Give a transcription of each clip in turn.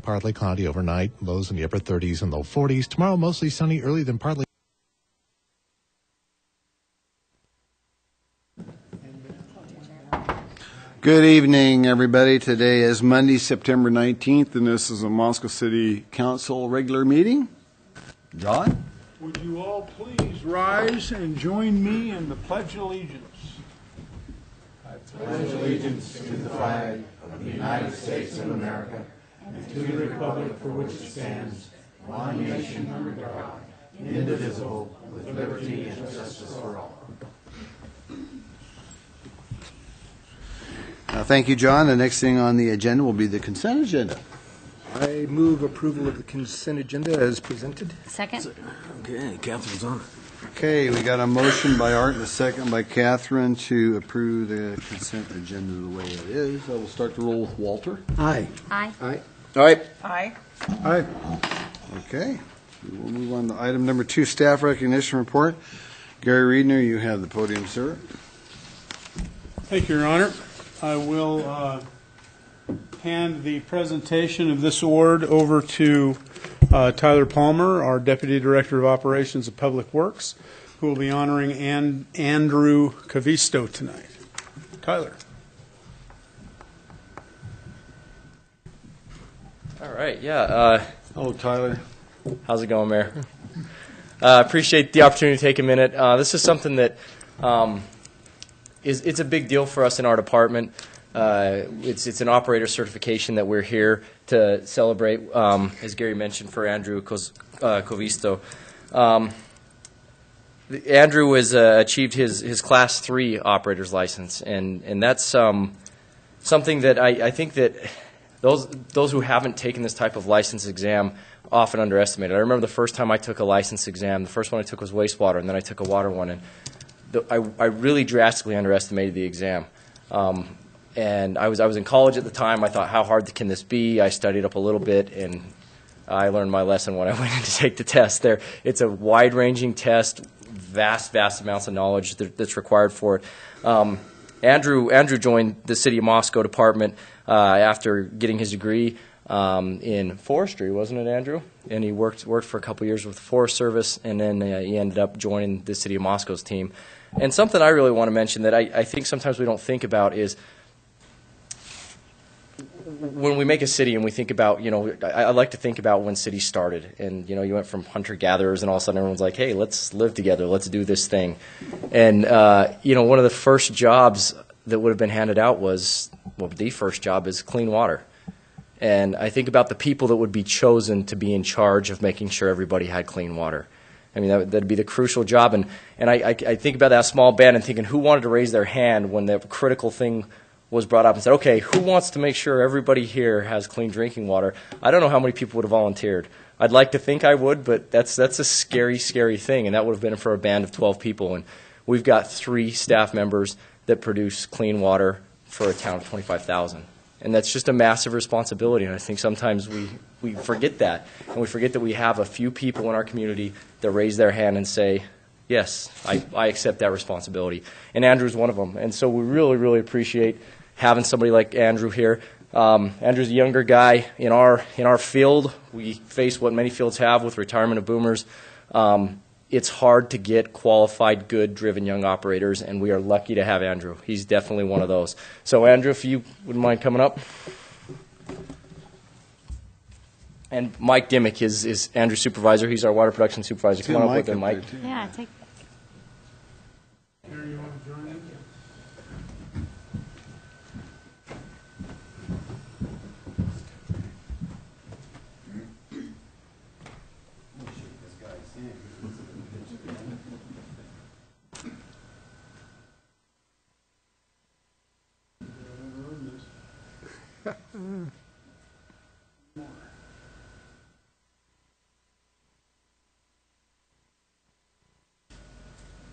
Partly cloudy overnight, lows in the upper 30s and low 40s. Tomorrow, mostly sunny, early then partly. Good evening, everybody. Today is Monday, September 19th, and this is a Moscow City Council regular meeting. John? Would you all please rise and join me in the Pledge of Allegiance? I pledge allegiance to the flag of the United States of America and to the republic for which it stands, one nation under God, indivisible, with liberty and justice for all. Thank you, John. The next thing on the agenda will be the consent agenda. I move approval of the consent agenda as presented. Second. Okay, Catherine's on it. Okay, we got a motion by Art and a second by Catherine to approve the consent agenda the way it is. I will start the roll with Walter. Aye. Aye. Aye. All right. Aye. Aye. Okay. We will move on to item number 2, staff recognition report. Gary Reedner, you have the podium, sir. Thank you, Your Honor. I will hand the presentation of this award over to Tyler Palmer, our Deputy Director of Operations of Public Works, who will be honoring Andrew Cavisto tonight. Tyler. All right, yeah. Hello, Tyler. How's it going, Mayor? Appreciate the opportunity to take a minute. This is something that it's a big deal for us in our department. It's an operator certification that we're here to celebrate, as Gary mentioned, for Andrew Cavisto. Andrew has achieved his Class 3 operator's license, and that's something that I think that those who haven't taken this type of license exam often underestimate it. I remember the first time I took a license exam, the first one I took was wastewater, and then I took a water one, and I really drastically underestimated the exam. And I was in college at the time. I thought, how hard can this be? I studied up a little bit, and I learned my lesson when I went in to take the test there. It's a wide-ranging test, vast amounts of knowledge that's required for it. Andrew joined the City of Moscow Department after getting his degree in forestry, wasn't it, Andrew? And he worked for a couple years with the Forest Service, and then he ended up joining the City of Moscow's team. And something I really want to mention that I think sometimes we don't think about is when we make a city and we think about, I like to think about when cities started. And, you went from hunter-gatherers and all of a sudden everyone's like, hey, let's live together, let's do this thing. And, one of the first jobs that would have been handed out was, the first job is clean water. And I think about the people that would be chosen to be in charge of making sure everybody had clean water. I mean, that'd be the crucial job. And I think about that small band and thinking, who wanted to raise their hand when the critical thing was brought up and said, okay, who wants to make sure everybody here has clean drinking water? I don't know how many people would have volunteered. I'd like to think I would, but that's a scary thing, and that would have been for a band of 12 people. And we've got 3 staff members that produce clean water for a town of 25,000. And that's just a massive responsibility, and I think sometimes we forget that. And we forget that we have a few people in our community that raise their hand and say, yes, I accept that responsibility. And Andrew's one of them. And so we really appreciate having somebody like Andrew here. Andrew's a younger guy in our field. We face what many fields have with retirement of boomers. It's hard to get qualified, good, driven young operators, and we are lucky to have Andrew. He's definitely one of those. So, Andrew, if you wouldn't mind coming up. And Mike Dimmick is Andrew's supervisor. He's our water production supervisor. Come on up with him, Mike. Yeah, take. Here, you want to join in?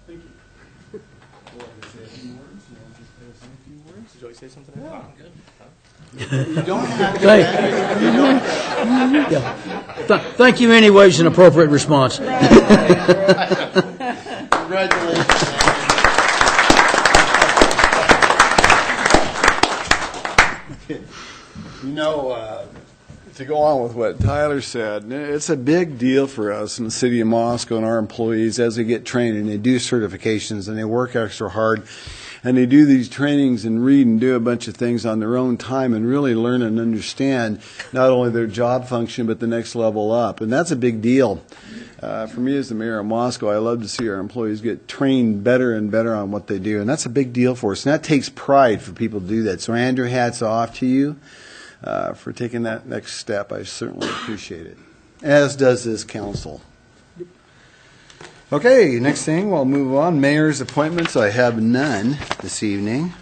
Thank you. Did you always say something? Yeah. I'm good. You don't have to. Thank you anyway is an appropriate response. Congratulations. to go on with what Tyler said, it's a big deal for us in the city of Moscow and our employees as they get trained and they do certifications and they work extra hard and they do these trainings and read and do a bunch of things on their own time and really learn and understand not only their job function but the next level up. And that's a big deal. For me as the mayor of Moscow, I love to see our employees get trained better and better on what they do. And that's a big deal for us. And that takes pride for people to do that. So Andrew, hats off to you for taking that next step. I certainly appreciate it, as does this council. Okay, next thing, we'll move on. Mayor's appointments. I have none this evening.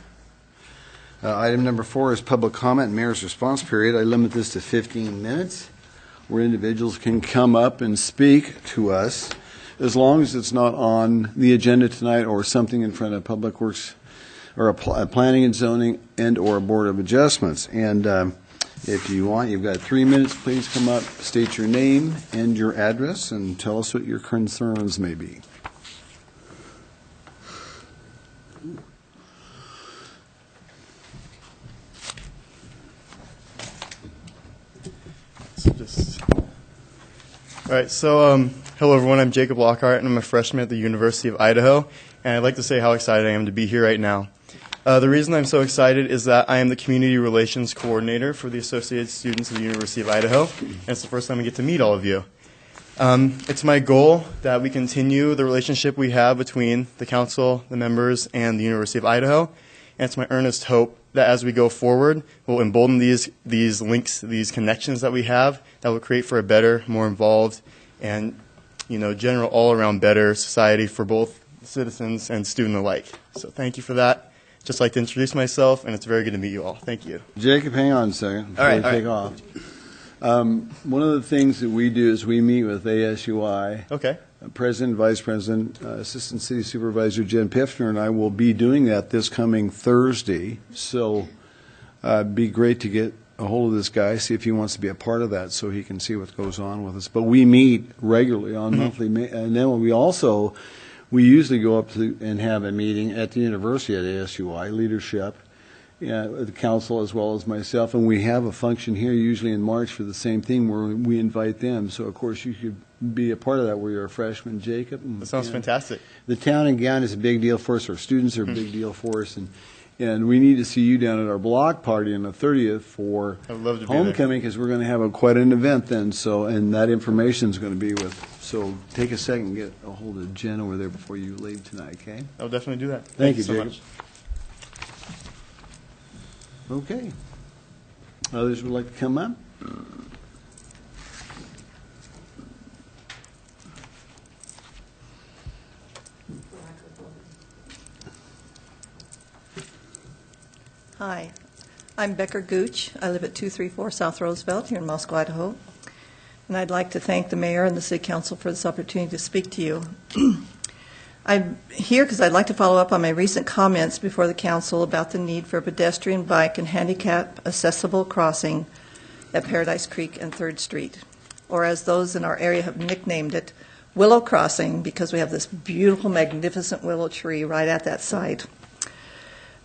Item number 4 is public comment, mayor's response period. I limit this to 15 minutes where individuals can come up and speak to us as long as it's not on the agenda tonight or something in front of Public Works or a planning and zoning and or a board of adjustments. And if you want, you've got 3 minutes. Please come up, state your name and your address, and tell us what your concerns may be. All right, so hello everyone, I'm Jacob Lockhart and I'm a freshman at the University of Idaho, and I'd like to say how excited I am to be here right now. The reason I'm so excited is that I am the Community Relations Coordinator for the Associated Students of the University of Idaho, and it's the first time I get to meet all of you. It's my goal that we continue the relationship we have between the council, the members, and the University of Idaho, and it's my earnest hope that as we go forward, we'll embolden these links, these connections that we have, that will create for a better, more involved, and general all-around better society for both citizens and student alike. So thank you for that. Just like to introduce myself, and it's very good to meet you all. Thank you. Jacob, hang on a second before you take off. One of the things that we do is we meet with ASUI. Okay. President, Vice President, Assistant City Supervisor Jen Piffner and I will be doing that this coming Thursday. So it'd be great to get a hold of this guy, see if he wants to be a part of that so he can see what goes on with us. But we meet regularly on monthly, and then we usually go up to and have a meeting at the university at ASUI, leadership, the council as well as myself, and we have a function here usually in March for the same thing where we invite them. So, of course, you could be a part of that where you're a freshman, Jacob. That sounds fantastic. The town and gown is a big deal for us. Our students are a big deal for us, and we need to see you down at our block party on the 30th for homecoming because we're going to have quite an event then. So, and that information is going to be with. So take a second and get a hold of Jen over there before you leave tonight, okay? I'll definitely do that. Thank you, so Jacob. much. Okay. Others would like to come up? Hi, I'm Becker Gooch. I live at 234 South Roosevelt here in Moscow, Idaho. And I'd like to thank the mayor and the city council for this opportunity to speak to you. I'm here because I'd like to follow up on my recent comments before the council about the need for a pedestrian, bike, and handicap accessible crossing at Paradise Creek and 3rd Street, or as those in our area have nicknamed it, Willow Crossing, because we have this beautiful, magnificent willow tree right at that site.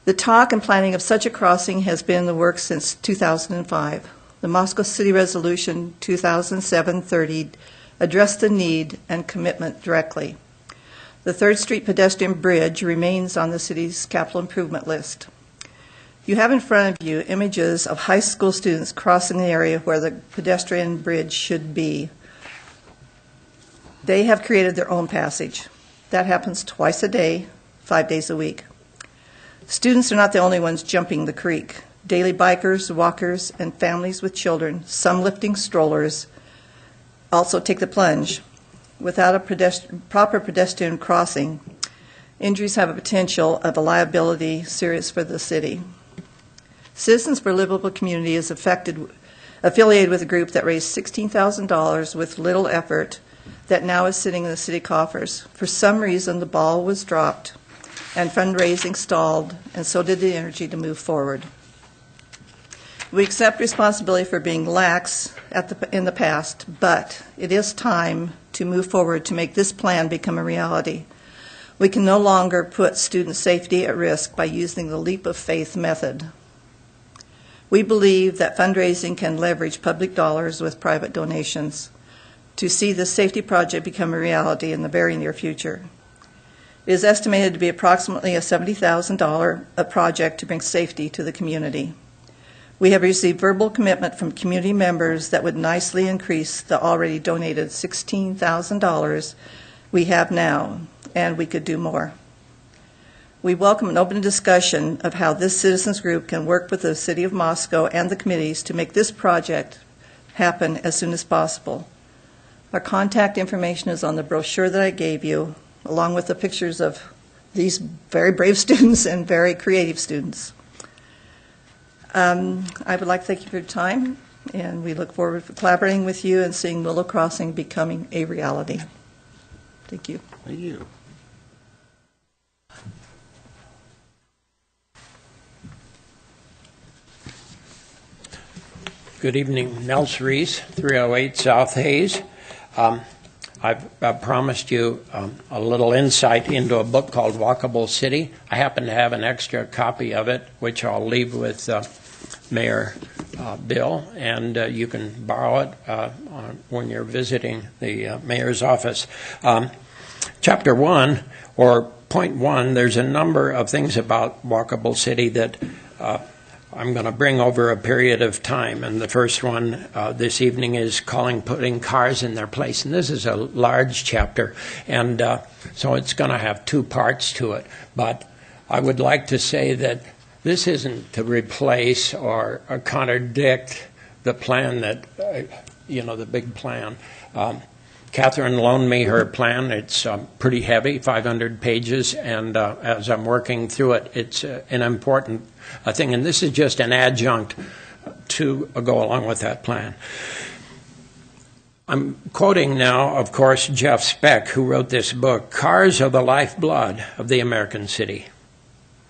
The talk and planning of such a crossing has been in the works since 2005. The Moscow City Resolution 2007-30 addressed the need and commitment directly. The 3rd Street pedestrian bridge remains on the city's capital improvement list. You have in front of you images of high school students crossing the area where the pedestrian bridge should be. They have created their own passage. That happens twice a day, 5 days a week. Students are not the only ones jumping the creek. Daily bikers, walkers, and families with children, some lifting strollers, also take the plunge. Without a proper pedestrian crossing, injuries have a potential of a liability serious for the city. Citizens for a Livable Community is affiliated with a group that raised $16,000 with little effort that now is sitting in the city coffers. For some reason, the ball was dropped and fundraising stalled, and so did the energy to move forward. We accept responsibility for being lax in the past, but it is time to move forward to make this plan become a reality. We can no longer put student safety at risk by using the leap of faith method. We believe that fundraising can leverage public dollars with private donations to see this safety project become a reality in the very near future. It is estimated to be approximately a $70,000 project to bring safety to the community. We have received verbal commitment from community members that would nicely increase the already donated $16,000 we have now, and we could do more. We welcome an open discussion of how this citizens group can work with the City of Moscow and the committees to make this project happen as soon as possible. Our contact information is on the brochure that I gave you, along with the pictures of these very brave students and very creative students. I would like to thank you for your time, and we look forward to collaborating with you and seeing Willow Crossing becoming a reality. Thank you. Thank you. Good evening, Nels Reese, 308 South Hayes. I've promised you a little insight into a book called Walkable City. I happen to have an extra copy of it, which I'll leave with Mayor Bill, and you can borrow it when you're visiting the mayor's office. Chapter 1, or point 1, there's a number of things about Walkable City that I'm going to bring over a period of time. And the first one this evening is putting cars in their place. And this is a large chapter, and so it's going to have two parts to it. But I would like to say that this isn't to replace or contradict the plan that, the big plan. Catherine loaned me her plan. It's pretty heavy, 500 pages, and as I'm working through it, it's an important thing. And this is just an adjunct to go along with that plan. I'm quoting now, of course, Jeff Speck, who wrote this book. Cars are the lifeblood of the American city.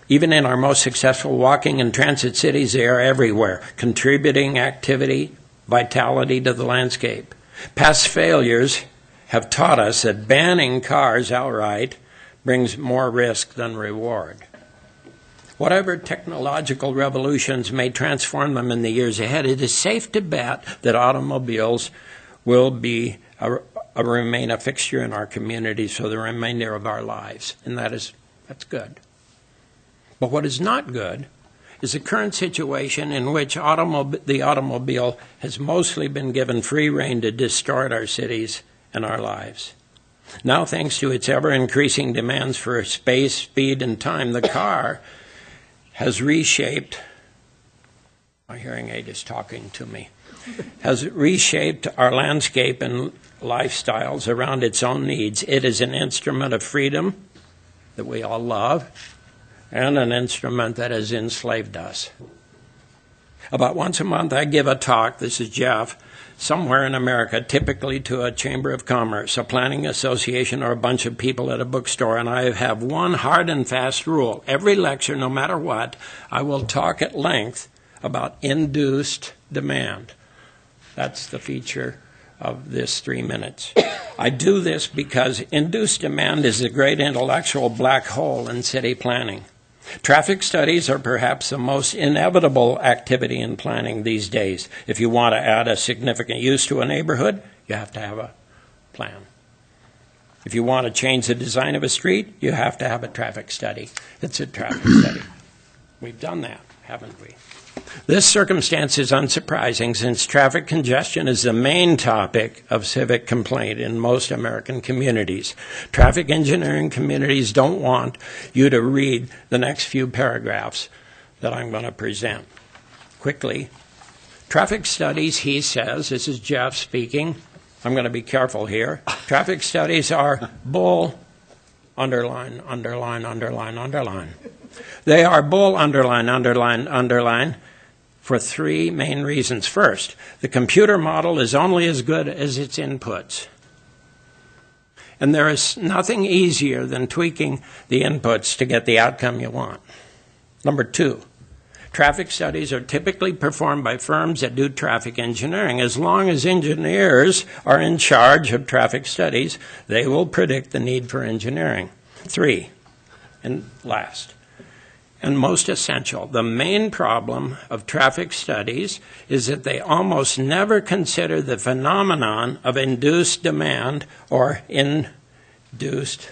Even in our most successful walking and transit cities, they are everywhere, contributing activity, vitality to the landscape. Past failures have taught us that banning cars outright brings more risk than reward. Whatever technological revolutions may transform them in the years ahead, it is safe to bet that automobiles will remain a fixture in our communities for the remainder of our lives, and that's good. But what is not good is the current situation in which the automobile has mostly been given free rein to distort our cities and our lives. Now, thanks to its ever-increasing demands for space, speed, and time, the car has reshaped, my hearing aid is talking to me, has reshaped our landscape and lifestyles around its own needs. It is an instrument of freedom that we all love, and an instrument that has enslaved us. About once a month, I give a talk, this is Jeff, somewhere in America, typically to a chamber of commerce, a planning association, or a bunch of people at a bookstore, and I have one hard and fast rule. Every lecture, no matter what, I will talk at length about induced demand. That's the feature of this 3 minutes. I do this because induced demand is the great intellectual black hole in city planning. Traffic studies are perhaps the most inevitable activity in planning these days. If you want to add a significant use to a neighborhood, you have to have a plan. If you want to change the design of a street, you have to have a traffic study. It's a traffic study. We've done that, haven't we? This circumstance is unsurprising since traffic congestion is the main topic of civic complaint in most American communities. Traffic engineering communities don't want you to read the next few paragraphs that I'm going to present. Quickly, traffic studies, he says, this is Jeff speaking, I'm going to be careful here. Traffic studies are bull, underline, underline, underline, underline. They are bull, underline, underline, underline, for three main reasons. First, the computer model is only as good as its inputs. And there is nothing easier than tweaking the inputs to get the outcome you want. Number two, traffic studies are typically performed by firms that do traffic engineering. As long as engineers are in charge of traffic studies, they will predict the need for engineering. Three, and last, and most essential. The main problem of traffic studies is that they almost never consider the phenomenon of induced demand, or induced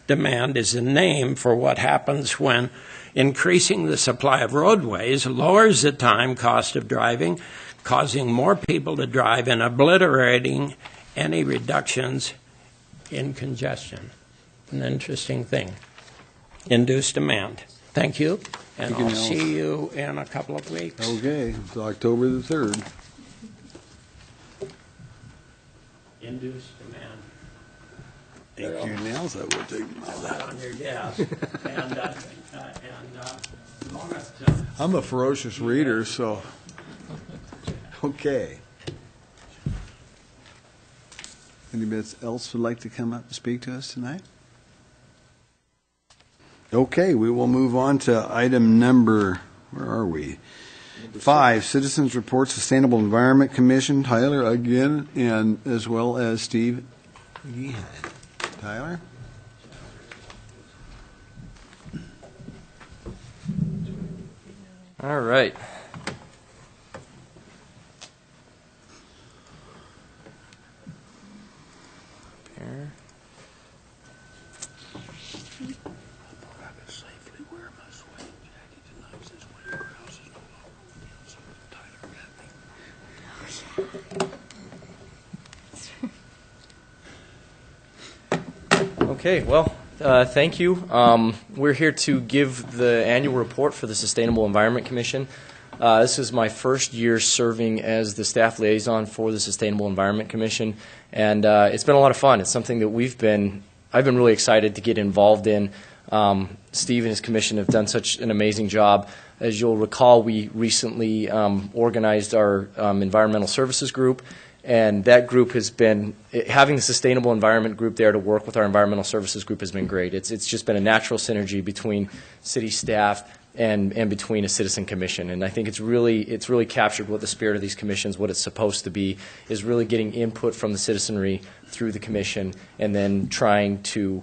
demand is a name for what happens when increasing the supply of roadways lowers the time cost of driving, causing more people to drive and obliterating any reductions in congestion. An interesting thing. Induced demand. Thank you, and I'll see you in a couple of weeks. Okay, it's October the 3rd. Induced demand. Thank you, Nels. I will take Have that on your desk. I'm a ferocious reader, so. Okay. Anybody else would like to come up and speak to us tonight? Okay, we will move on to item number, where are we? 5, Citizens Report, Sustainable Environment Commission. Tyler again, and as well as Steve. Tyler? All right. Here. Okay, well, thank you. We're here to give the annual report for the Sustainable Environment Commission. This is my first year serving as the staff liaison for the Sustainable Environment Commission, and it's been a lot of fun. It's something that I've been really excited to get involved in. Steve and his commission have done such an amazing job. As you'll recall, we recently organized our environmental services group, and that group has been, having the Sustainable Environment group there to work with our environmental services group has been great. It's just been a natural synergy between city staff and between a citizen commission. And I think it's really captured what the spirit of these commissions, what it's supposed to be, is really getting input from the citizenry through the commission and then trying to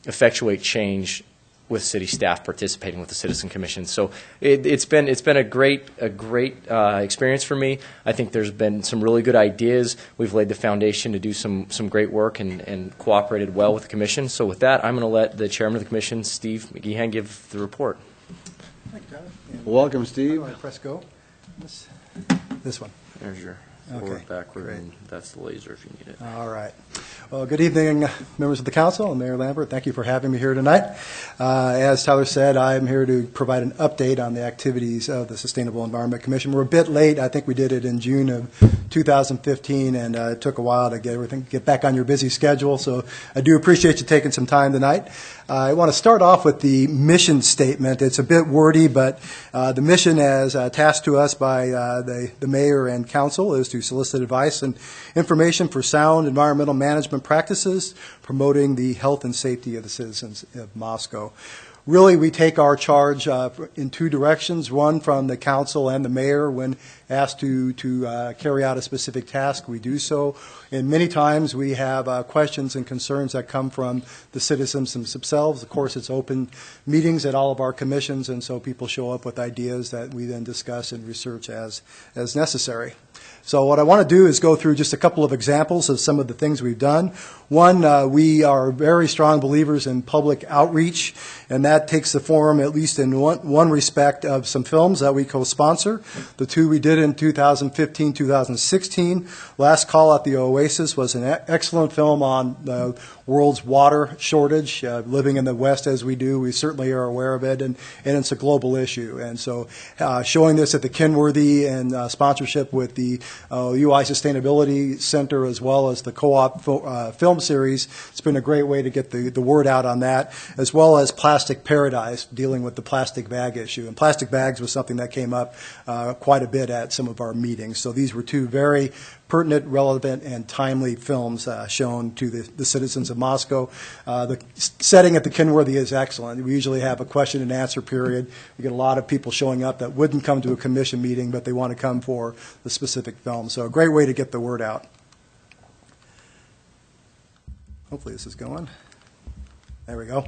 effectuate change with city staff participating with the Citizen Commission. So it's been a great experience for me. I think there's been some really good ideas. We've laid the foundation to do some great work and cooperated well with the Commission. So with that, I'm going to let the Chairman of the Commission, Steve McGeehan, give the report. Thank you, Tyler. Welcome, Steve. I press go. This one. There's your forward, backward, and that's the laser if you need it. All right. Well, good evening, members of the council, and Mayor Lambert. Thank you for having me here tonight. As Tyler said, I'm here to provide an update on the activities of the Sustainable Environment Commission. We're a bit late. I think we did it in June of 2015, and it took a while to get back on your busy schedule. So I do appreciate you taking some time tonight. I want to start off with the mission statement. It's a bit wordy, but the mission, as tasked to us by the mayor and council, is to solicit advice and information for sound environmental management practices, promoting the health and safety of the citizens of Moscow. Really, we take our charge in two directions, one from the council and the mayor. When asked to carry out a specific task, we do so. And many times we have questions and concerns that come from the citizens themselves. Of course, it's open meetings at all of our commissions, and so people show up with ideas that we then discuss and research as necessary. So what I want to do is go through just a couple of examples of some of the things we've done. One, we are very strong believers in public outreach, and that takes the form, at least in one respect, of some films that we co-sponsor. The two we did in 2015, 2016. Last Call at the Oasis was an excellent film on the world's water shortage. Living in the West as we do, we certainly are aware of it, and it's a global issue. And so showing this at the Kenworthy and sponsorship with the UI Sustainability Center as well as the co-op film series, it's been a great way to get the word out on that, as well as Plastic Paradise, dealing with the plastic bag issue. And plastic bags was something that came up quite a bit at some of our meetings. So these were two very pertinent, relevant, and timely films shown to the citizens of Moscow. The setting at the Kenworthy is excellent. We usually have a question and answer period. We get a lot of people showing up that wouldn't come to a commission meeting, but they want to come for the specific film. So a great way to get the word out. Hopefully this is going. There we go.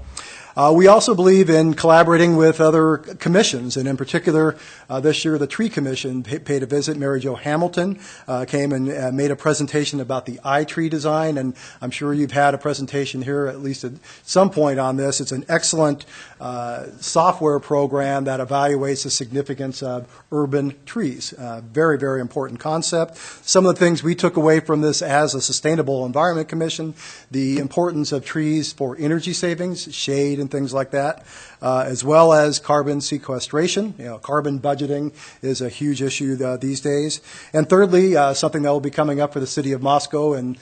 We also believe in collaborating with other commissions, and in particular, this year the Tree Commission paid a visit. Mary Jo Hamilton came and made a presentation about the iTree design, and I'm sure you've had a presentation here at least at some point on this. It's an excellent software program that evaluates the significance of urban trees. Very, very important concept. Some of the things we took away from this as a Sustainable Environment Commission, the importance of trees for energy savings, shade, and things like that, as well as carbon sequestration. Carbon budgeting is a huge issue these days. And thirdly, something that will be coming up for the city of Moscow, and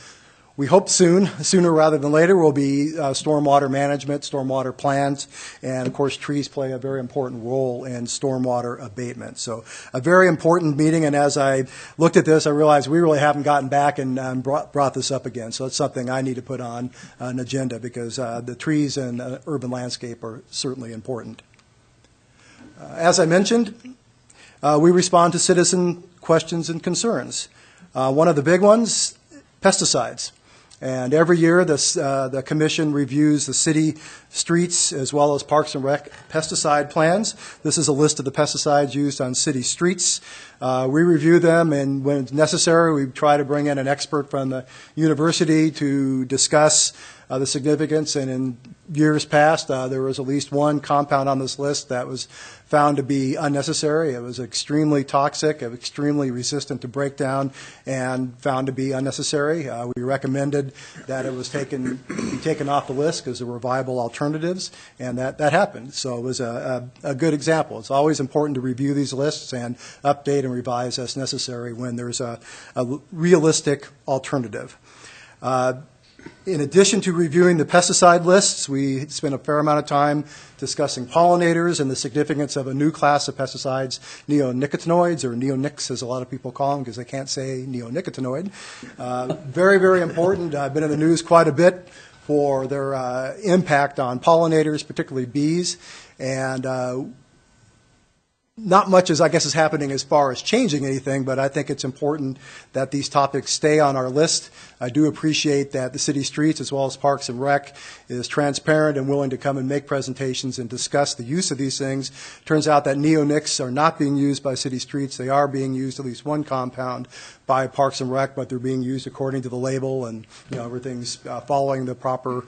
we hope sooner rather than later, will be stormwater management, stormwater plans, and of course trees play a very important role in stormwater abatement. So a very important meeting, and as I looked at this, I realized we really haven't gotten back and brought this up again. So it's something I need to put on an agenda, because the trees and urban landscape are certainly important. As I mentioned, we respond to citizen questions and concerns. One of the big ones, pesticides. And every year, the Commission reviews the city streets as well as Parks and Rec pesticide plans. This is a list of the pesticides used on city streets. We review them, and when necessary, we try to bring in an expert from the university to discuss the significance. And in years past, there was at least one compound on this list that was found to be unnecessary. It was extremely toxic, extremely resistant to breakdown, and found to be unnecessary. We recommended that it was be taken off the list because there were viable alternatives, and that happened. So it was a good example. It's always important to review these lists and update and revise as necessary when there's a realistic alternative. In addition to reviewing the pesticide lists, we spent a fair amount of time discussing pollinators and the significance of a new class of pesticides, neonicotinoids, or neonics as a lot of people call them because they can't say neonicotinoid. Very, very important. I've been in the news quite a bit for their impact on pollinators, particularly bees, and not much, I guess, is happening as far as changing anything, but I think it's important that these topics stay on our list. I do appreciate that the city streets, as well as Parks and Rec, is transparent and willing to come and make presentations and discuss the use of these things. Turns out that neonics are not being used by city streets. They are being used, at least one compound, by Parks and Rec, but they're being used according to the label, and everything's following the proper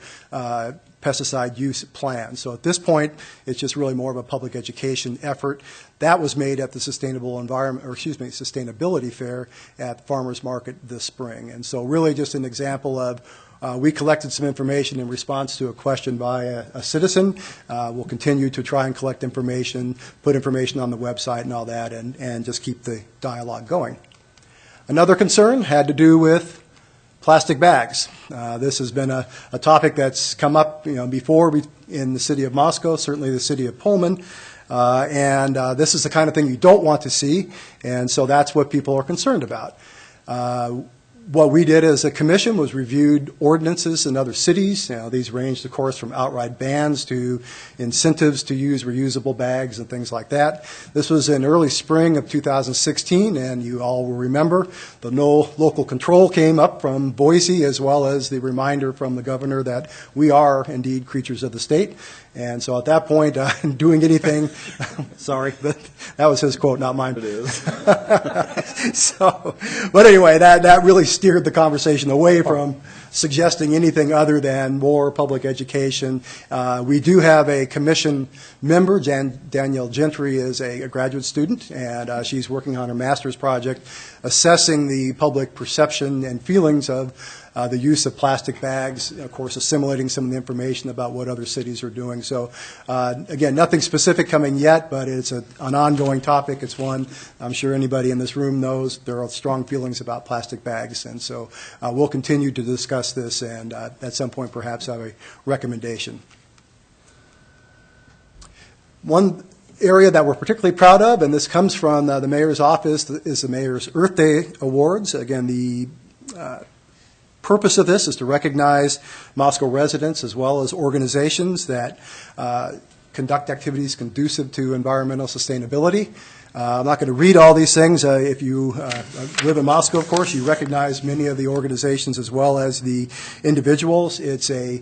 pesticide use plan. So at this point, it's just really more of a public education effort. That was made at the Sustainability Fair at the Farmers Market this spring. And so really just an example of we collected some information in response to a question by a citizen. We'll continue to try and collect information, put information on the website and all that, and just keep the dialogue going. Another concern had to do with plastic bags. This has been a topic that's come up before in the city of Moscow, certainly the city of Pullman, and this is the kind of thing you don't want to see, and so that's what people are concerned about. What we did as a commission was reviewed ordinances in other cities. These ranged, of course, from outright bans to incentives to use reusable bags and things like that. This was in early spring of 2016, and you all will remember the no local control came up from Boise, as well as the reminder from the governor that we are indeed creatures of the state. And so at that point, doing anything, sorry, but that was his quote, not mine. It is. But anyway, that really steered the conversation away from suggesting anything other than more public education. We do have a commission member. Danielle Gentry is a graduate student, and she's working on her master's project assessing the public perception and feelings of the use of plastic bags, of course, assimilating some of the information about what other cities are doing. So, again, nothing specific coming yet, but it's an ongoing topic. It's one I'm sure anybody in this room knows. There are strong feelings about plastic bags, and so we'll continue to discuss this and at some point perhaps have a recommendation. One area that we're particularly proud of, and this comes from the mayor's office, is the Mayor's Earth Day Awards. Again, the purpose of this is to recognize Moscow residents as well as organizations that conduct activities conducive to environmental sustainability. I'm not going to read all these things. If you live in Moscow, of course, you recognize many of the organizations as well as the individuals. It's a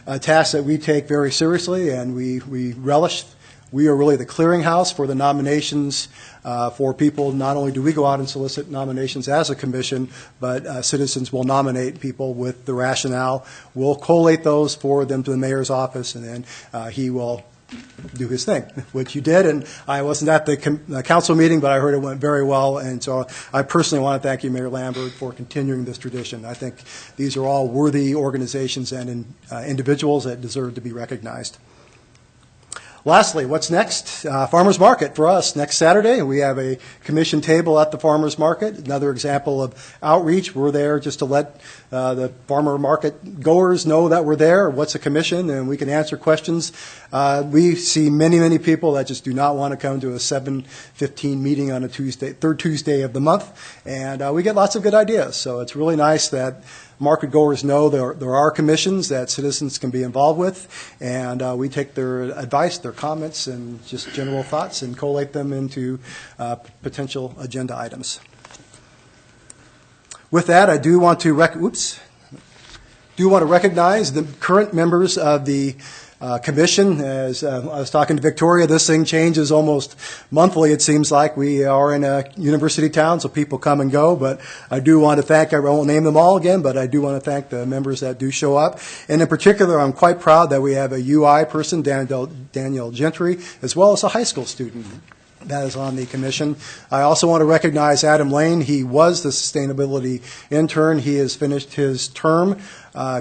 a task that we take very seriously and we relish. We are really the clearinghouse for the nominations for people. Not only do we go out and solicit nominations as a commission, but citizens will nominate people with the rationale. We'll collate those, forward them to the mayor's office, and then he will do his thing, which you did. And I wasn't at the council meeting, but I heard it went very well. And so I personally want to thank you, Mayor Lambert, for continuing this tradition. I think these are all worthy organizations and individuals that deserve to be recognized. Lastly, what's next? Farmers Market for us next Saturday. We have a commission table at the Farmers Market. Another example of outreach. We're there just to let the farmer market goers know that we're there, what's a commission, and we can answer questions. We see many, many people that just do not want to come to a 7:15 meeting on a Tuesday, third Tuesday of the month, and we get lots of good ideas. So it's really nice that market goers know there are commissions that citizens can be involved with, and we take their advice, their comments, and just general thoughts and collate them into potential agenda items. With that, I do want to recognize the current members of the commission. As I was talking to Victoria, this thing changes almost monthly, it seems like. We are in a university town, so people come and go, but I do want to thank, I won't name them all again, but I do want to thank the members that do show up. And in particular, I'm quite proud that we have a UI person, Danielle Gentry, as well as a high school student that is on the commission. I also want to recognize Adam Lane. He was the sustainability intern. He has finished his term.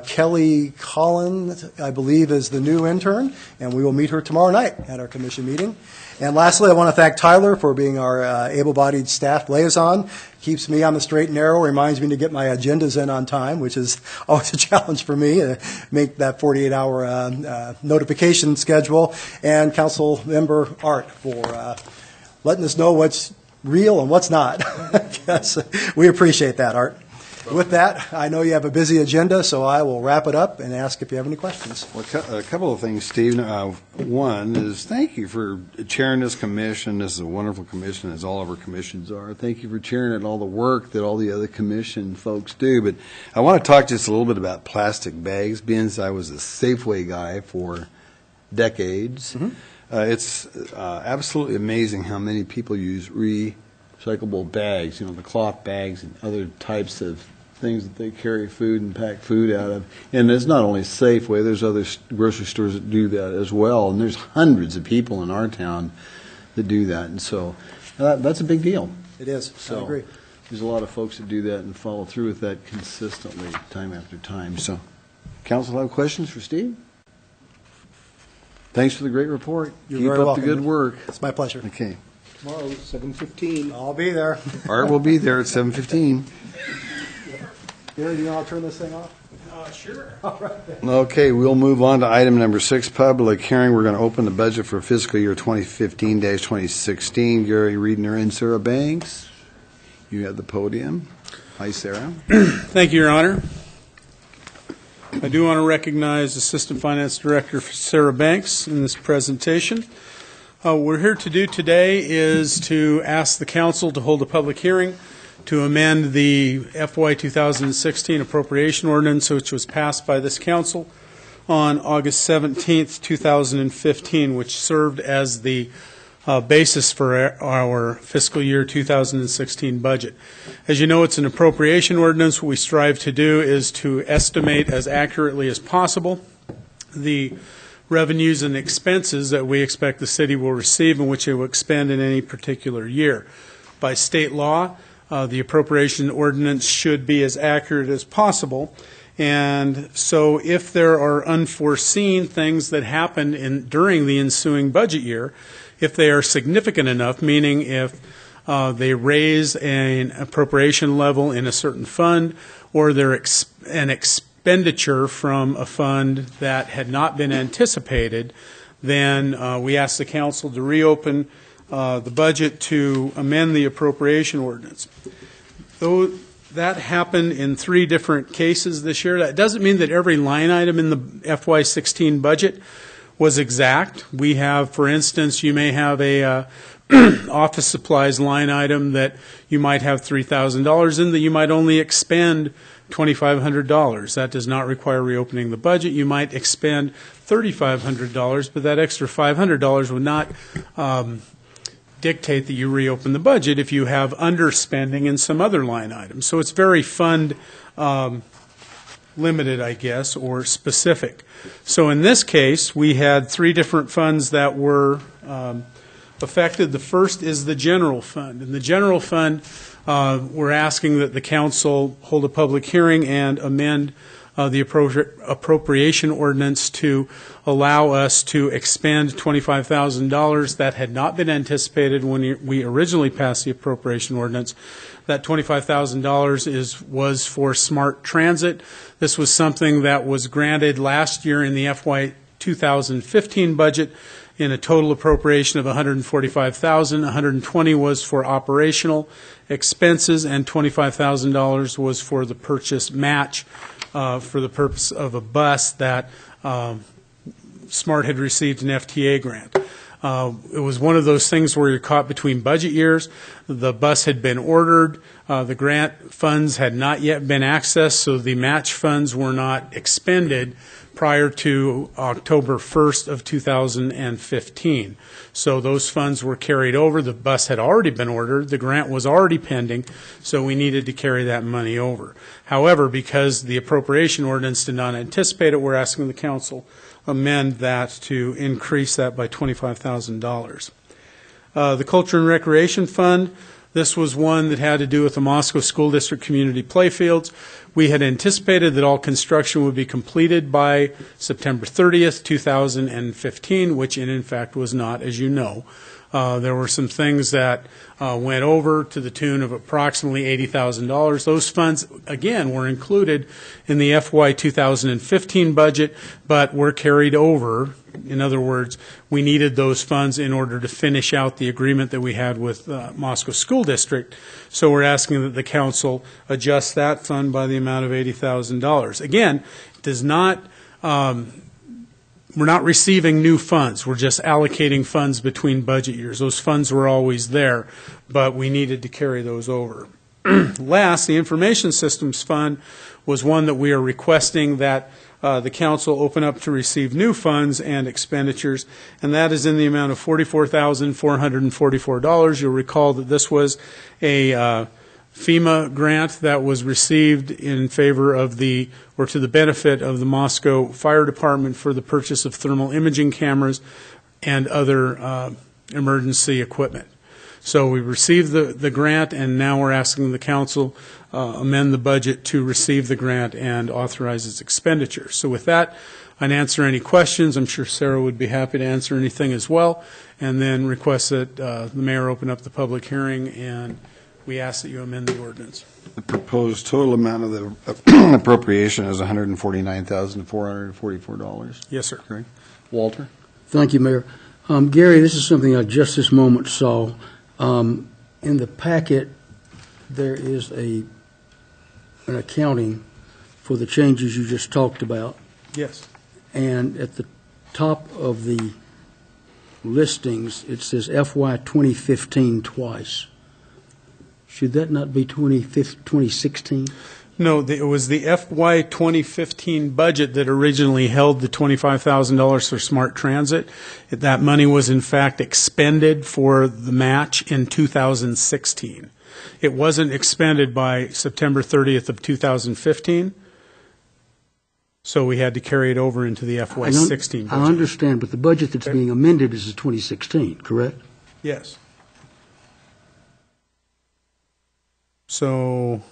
Kelly Collins, I believe, is the new intern, and we will meet her tomorrow night at our commission meeting. And lastly, I want to thank Tyler for being our able-bodied staff liaison. Keeps me on the straight and narrow, reminds me to get my agendas in on time, which is always a challenge for me to make that 48-hour notification schedule. And Council Member Art for letting us know what's real and what's not. Yes, we appreciate that, Art. With that, I know you have a busy agenda, so I will wrap it up and ask if you have any questions. Well, a couple of things, Steve. One is thank you for chairing this commission. This is a wonderful commission, as all of our commissions are. Thank you for chairing it and all the work that all the other commission folks do. But I want to talk just a little bit about plastic bags, being as I was a Safeway guy for decades. Mm-hmm. It's absolutely amazing how many people use recyclable bags, the cloth bags and other types of things that they carry food and pack food out of. And it's not only Safeway, there's other grocery stores that do that as well. And there's hundreds of people in our town that do that. And so that's a big deal. It is. So I agree. There's a lot of folks that do that and follow through with that consistently, time after time. So, council have questions for Steve? Thanks for the great report. You're Keep very up welcome. the good work. It's my pleasure. Okay. Tomorrow, 7:15. I'll be there. Art will be there at 7:15. Gary, do you want to turn this thing off? Sure. All right. Then. Okay, we'll move on to item number 6, public hearing. We're going to open the budget for fiscal year 2015-2016. Gary Reedner and Sarah Banks, you have the podium. Hi, Sarah. Thank you, Your Honor. I do want to recognize Assistant Finance Director Sarah Banks in this presentation. What we're here to do today is to ask the council to hold a public hearing to amend the FY 2016 appropriation ordinance, which was passed by this council on August 17th, 2015, which served as the basis for our fiscal year 2016 budget. As you know, it's an appropriation ordinance. What we strive to do is to estimate as accurately as possible the revenues and expenses that we expect the city will receive and which it will expend in any particular year. By state law, the appropriation ordinance should be as accurate as possible. And so if there are unforeseen things that happen during the ensuing budget year, if they are significant enough, meaning if they raise an appropriation level in a certain fund, or they're an expenditure from a fund that had not been anticipated, then we ask the council to reopen the budget to amend the appropriation ordinance. Though that happened in 3 different cases this year, that doesn't mean that every line item in the FY16 budget was exact. We have, for instance, you may have a office supplies line item that you might have $3,000 in that you might only expend $2,500. That does not require reopening the budget. You might expend $3,500, but that extra $500 would not dictate that you reopen the budget if you have underspending in some other line items. So it's very fund limited, I guess, or specific. So in this case, we had three different funds that were affected. The first is the general fund. In the general fund, we're asking that the council hold a public hearing and amend the appropriation ordinance to allow us to expend $25,000 that had not been anticipated when we originally passed the appropriation ordinance. That $25,000 was for smart transit. This was something that was granted last year in the FY 2015 budget in a total appropriation of $145,000. $120,000 was for operational expenses, and $25,000 was for the purchase match for the purpose of a bus that SMART had received an FTA grant. It was one of those things where you're caught between budget years. The bus had been ordered. The grant funds had not yet been accessed, so the match funds were not expended prior to October 1st of 2015. So those funds were carried over. The bus had already been ordered. The grant was already pending, so we needed to carry that money over. However, because the appropriation ordinance did not anticipate it, we're asking the council amend that to increase that by $25,000. The Culture and Recreation Fund, this was one that had to do with the Moscow School District community playfields. We had anticipated that all construction would be completed by September 30th, 2015, which in fact was not, as you know. There were some things that went over to the tune of approximately $80,000. Those funds, again, were included in the FY 2015 budget, but were carried over. In other words, we needed those funds in order to finish out the agreement that we had with Moscow School District. So we're asking that the council adjust that fund by the amount of $80,000. Again, it does not. We're not receiving new funds. We're just allocating funds between budget years. Those funds were always there, but we needed to carry those over. Last, the Information Systems Fund was one that we are requesting that the council open up to receive new funds and expenditures, and that is in the amount of $44,444. You'll recall that this was a FEMA grant that was received in favor of to the benefit of the Moscow Fire Department for the purchase of thermal imaging cameras and other emergency equipment. So we received the grant, and now we're asking the council amend the budget to receive the grant and authorize its expenditure. So with that, I'd answer any questions. I'm sure Sarah would be happy to answer anything as well, and then request that the mayor open up the public hearing, and we ask that you amend the ordinance. The proposed total amount of the appropriation is $149,444. Yes, sir. Correct. Walter? Thank you, Mayor. Gary, this is something I just this moment saw. In the packet, there is an accounting for the changes you just talked about. Yes. And at the top of the listings, it says FY 2015 twice. Should that not be 2016? No, it was the FY 2015 budget that originally held the $25,000 for smart transit. That money was in fact expended for the match in 2016. It wasn't expended by September 30th of 2015, so we had to carry it over into the FY 16 budget. I understand, but the budget that's being amended is the 2016, correct? Yes. So,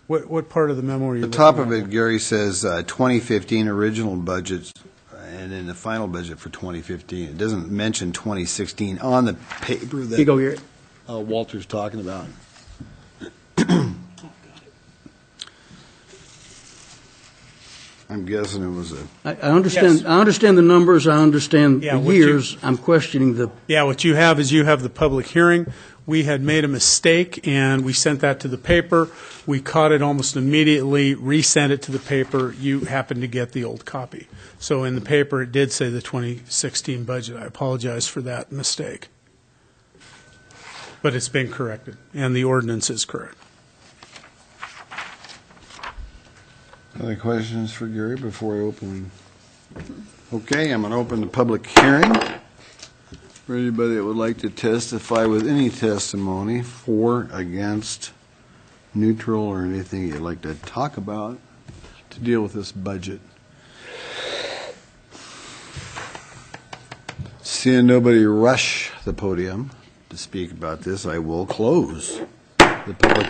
what part of the memo are you looking at? The top of it, Gary, says 2015 original budgets, and then the final budget for 2015. It doesn't mention 2016 on the paper that Here you go, Gary. Walter's talking about. I'm guessing it was a... I understand. Yes. I understand the numbers. I understand Yeah, the years. I'm questioning the. Yeah, what you have is you have the public hearing. We had made a mistake, and we sent that to the paper. We caught it almost immediately, resent it to the paper. You happened to get the old copy. So in the paper, it did say the 2016 budget. I apologize for that mistake. But it's been corrected, and the ordinance is correct. Other questions for Gary before I open? Okay, I'm going to open the public hearing for anybody that would like to testify with any testimony for, against, neutral, or anything you'd like to talk about to deal with this budget. Seeing nobody rush the podium to speak about this, I will close the public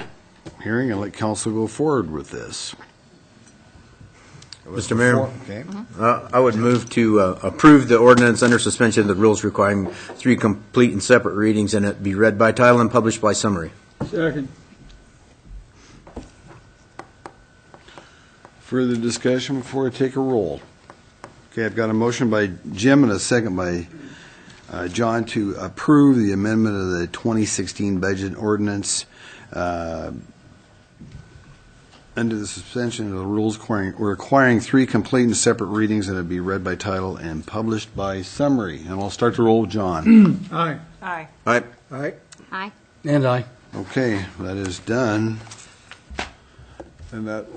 hearing and let council go forward with this. Mr. Mayor, Okay. I would move to approve the ordinance under suspension of the rules requiring 3 complete and separate readings and it be read by title and published by summary. Second. Further discussion before I take a roll. Okay, I've got a motion by Jim and a second by John to approve the amendment of the 2016 budget ordinance under the suspension of the rules requiring 3 complete and separate readings and it be read by title and published by summary. And I'll start the roll with John. Aye. Aye. Aye. Aye. Aye. And aye. Okay, that is done. And that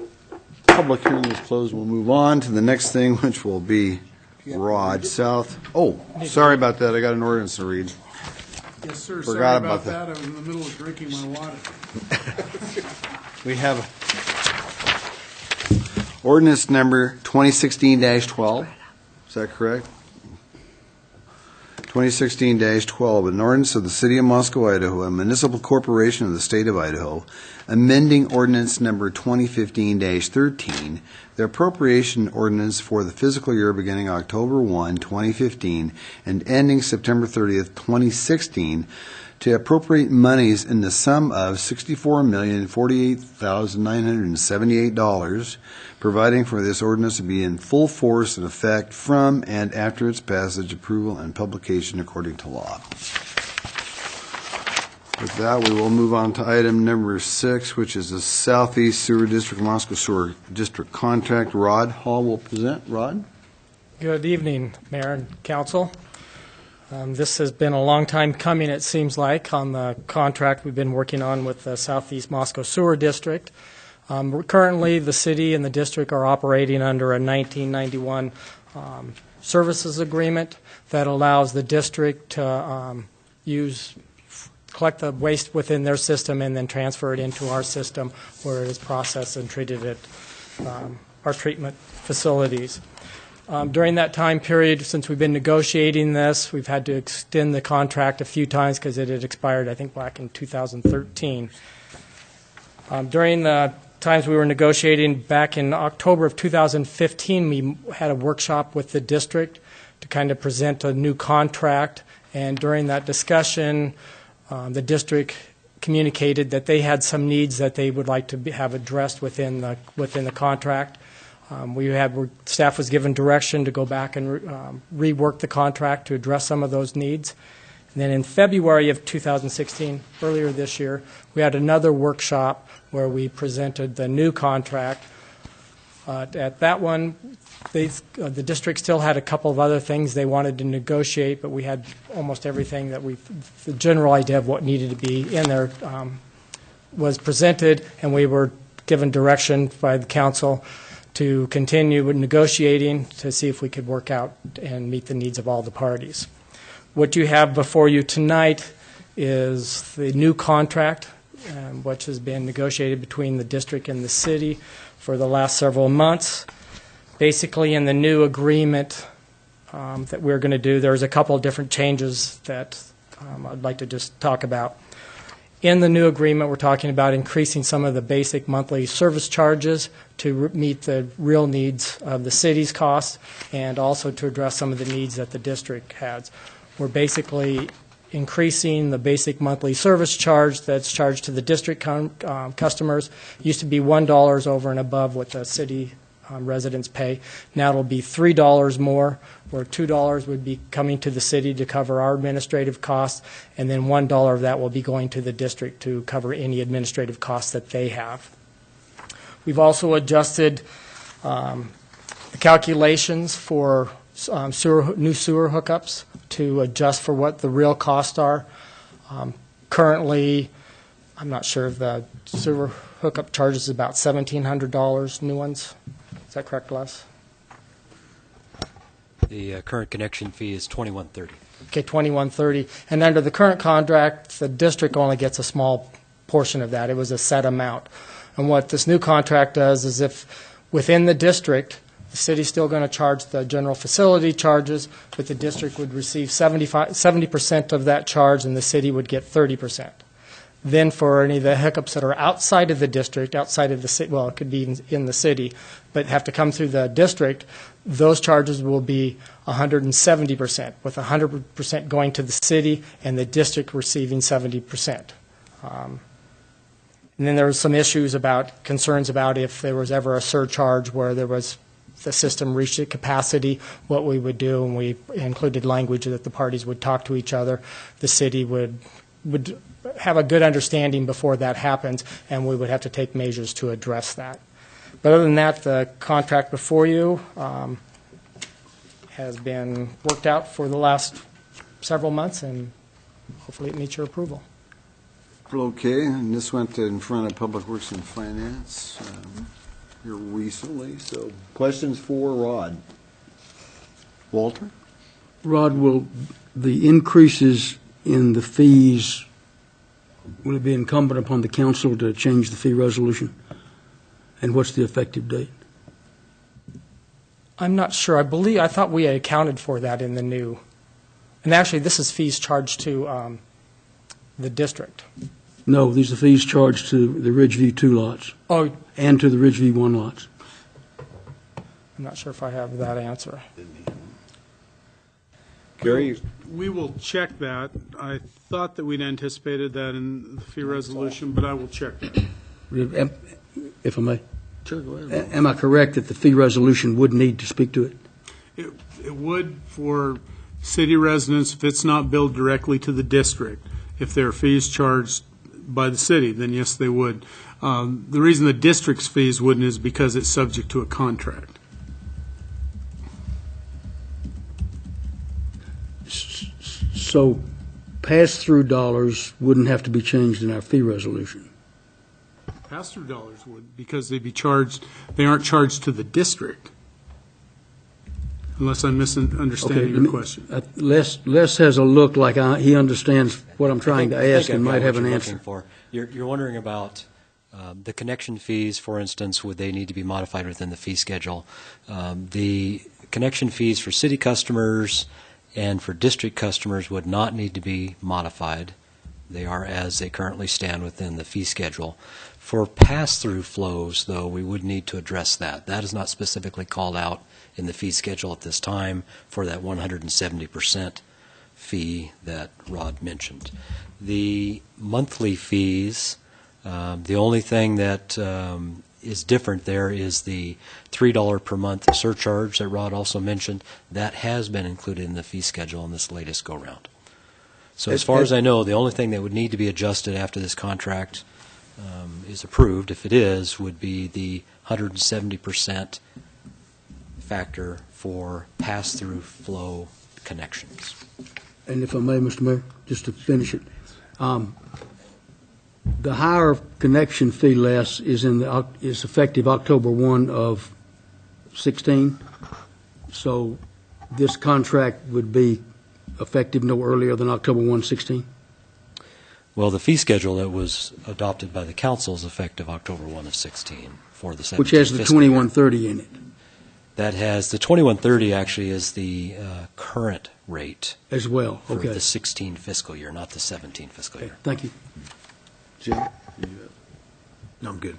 public hearing is closed. We'll move on to the next thing, which will be Rod South. Oh, sorry about that. I got an ordinance to read. Yes, sir. Forgot Sorry about about that. that. I was in the middle of drinking my water. We have ordinance number 2016-12. Is that correct? 2016-12, an ordinance of the City of Moscow, Idaho, a municipal corporation of the State of Idaho, amending ordinance number 2015-13, the appropriation ordinance for the fiscal year beginning October 1, 2015, and ending September 30th, 2016, to appropriate monies in the sum of $64,048,978, providing for this ordinance to be in full force and effect from and after its passage, approval, and publication according to law. With that, we will move on to item number 6, which is the Southeast Sewer District, Moscow Sewer District contract. Rod Hall will present. Rod? Good evening, Mayor and Council. This has been a long time coming, it seems like, on the contract we've been working on with the Southeast Moscow Sewer District. Currently, the city and the district are operating under a 1991 services agreement that allows the district to collect the waste within their system and then transfer it into our system where it is processed and treated at our treatment facilities. During that time period, since we've been negotiating this, we've had to extend the contract a few times because it had expired, I think, back in 2013. During the times we were negotiating back in October of 2015, we had a workshop with the district to kind of present a new contract. And during that discussion, the district communicated that they had some needs that they would like to have addressed within the contract. Staff was given direction to go back and rework the contract to address some of those needs. And then in February of 2016, earlier this year, we had another workshop where we presented the new contract. At that one, the district still had a couple of other things they wanted to negotiate, but we had almost everything that the general idea of what needed to be in there was presented, and we were given direction by the council to continue with negotiating to see if we could work out and meet the needs of all the parties. What you have before you tonight is the new contract, which has been negotiated between the district and the city for the last several months. Basically, in the new agreement that we're going to do, there's a couple of different changes that I'd like to just talk about. In the new agreement, we're talking about increasing some of the basic monthly service charges to meet the real needs of the city's costs and also to address some of the needs that the district has. We're basically increasing the basic monthly service charge that's charged to the district customers. It used to be $1 over and above what the city residents pay. Now it'll be $3 more, where $2 would be coming to the city to cover our administrative costs, and then $1 of that will be going to the district to cover any administrative costs that they have. We've also adjusted the calculations for new sewer hookups to adjust for what the real costs are. Currently, I'm not sure if the sewer hookup charges about $1,700, new ones. Is that correct, Les? The current connection fee is $21.30. Okay, $21.30. And under the current contract, the district only gets a small portion of that. It was a set amount. And what this new contract does is if within the district, the city's still going to charge the general facility charges, but the district would receive 70% of that charge and the city would get 30%. Then for any of the hiccups that are outside of the district, outside of the city, well, it could be in the city, but have to come through the district, those charges will be 170%, with 100% going to the city and the district receiving 70%. And then there was some issues about, concerns about if there was ever a surcharge where there was, the system reached its capacity, what we would do, and we included language that the parties would talk to each other. The city would have a good understanding before that happens, and we would have to take measures to address that. But other than that, the contract before you has been worked out for the last several months, and hopefully it meets your approval. Okay, and this went in front of Public Works and Finance here recently. So questions for Rod? Walter? Rod, will the increases in the fees, will it be incumbent upon the council to change the fee resolution? And what's the effective date? I'm not sure. I thought we had accounted for that in the new. And actually, this is fees charged to the district. No, these are fees charged to the Ridgeview 2 lots. Oh, and to the Ridgeview 1 lots. I'm not sure if I have that answer. Gary? We will check that. I thought that we'd anticipated that in the fee resolution, but I will check that. If I may. Sure, go ahead. Am I correct that the fee resolution would need to speak to it? It would for city residents if it's not billed directly to the district. If there are fees charged by the city, then yes, they would. The reason the district's fees wouldn't is because it's subject to a contract. So pass-through dollars wouldn't have to be changed in our fee resolution? Pass-through dollars would, because they'd be charged, they aren't charged to the district. Unless I'm misunderstanding your question. Les has a look like he understands what I'm trying to ask and might have an answer. You're wondering about the connection fees, for instance, would they need to be modified within the fee schedule? The connection fees for city customers and for district customers would not need to be modified. They are as they currently stand within the fee schedule. For pass-through flows, though, we would need to address that. That is not specifically called out in the fee schedule at this time for that 170% fee that Rod mentioned. The monthly fees, the only thing that is different there is the $3 per month surcharge that Rod also mentioned. That has been included in the fee schedule in this latest go-round. So as far as I know, the only thing that would need to be adjusted after this contract is approved, if it is, would be the 170% factor for pass-through flow connections. And if I may, Mr. Mayor, just to finish it, the higher connection fee less is effective October 1 of 16. So this contract would be effective no earlier than October 1, 16. Well, the fee schedule that was adopted by the council is effective October 1 of 16 for the 17th which has the 2130 in it. That has the 2130 actually is the current rate as well. For okay. the 16 fiscal year, not the 17 fiscal year. Thank you. Jim? No, I'm good.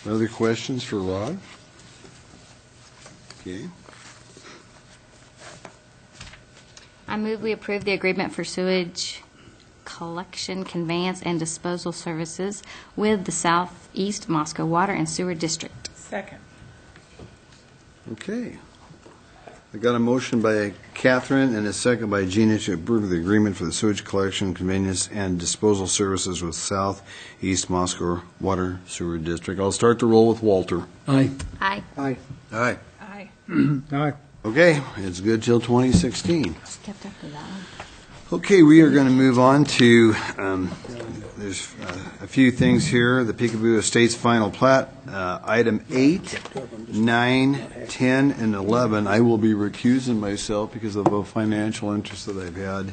Other questions for Rod? Okay. I move we approve the agreement for sewage collection, conveyance, and disposal services with the Southeast Moscow Water and Sewer District. Second. Okay. I got a motion by Catherine and a second by Gina to approve the agreement for the sewage collection, conveyance, and disposal services with Southeast Moscow Water Sewer District. I'll start the roll with Walter. Aye. Aye. Aye. Aye. Aye. Aye. Okay, it's good till 2016. Kept up with that one. Okay, we are going to move on to, there's a few things here. The Peekaboo Estates final plat, item 8, 9, 10, and 11. I will be recusing myself because of the financial interest that I've had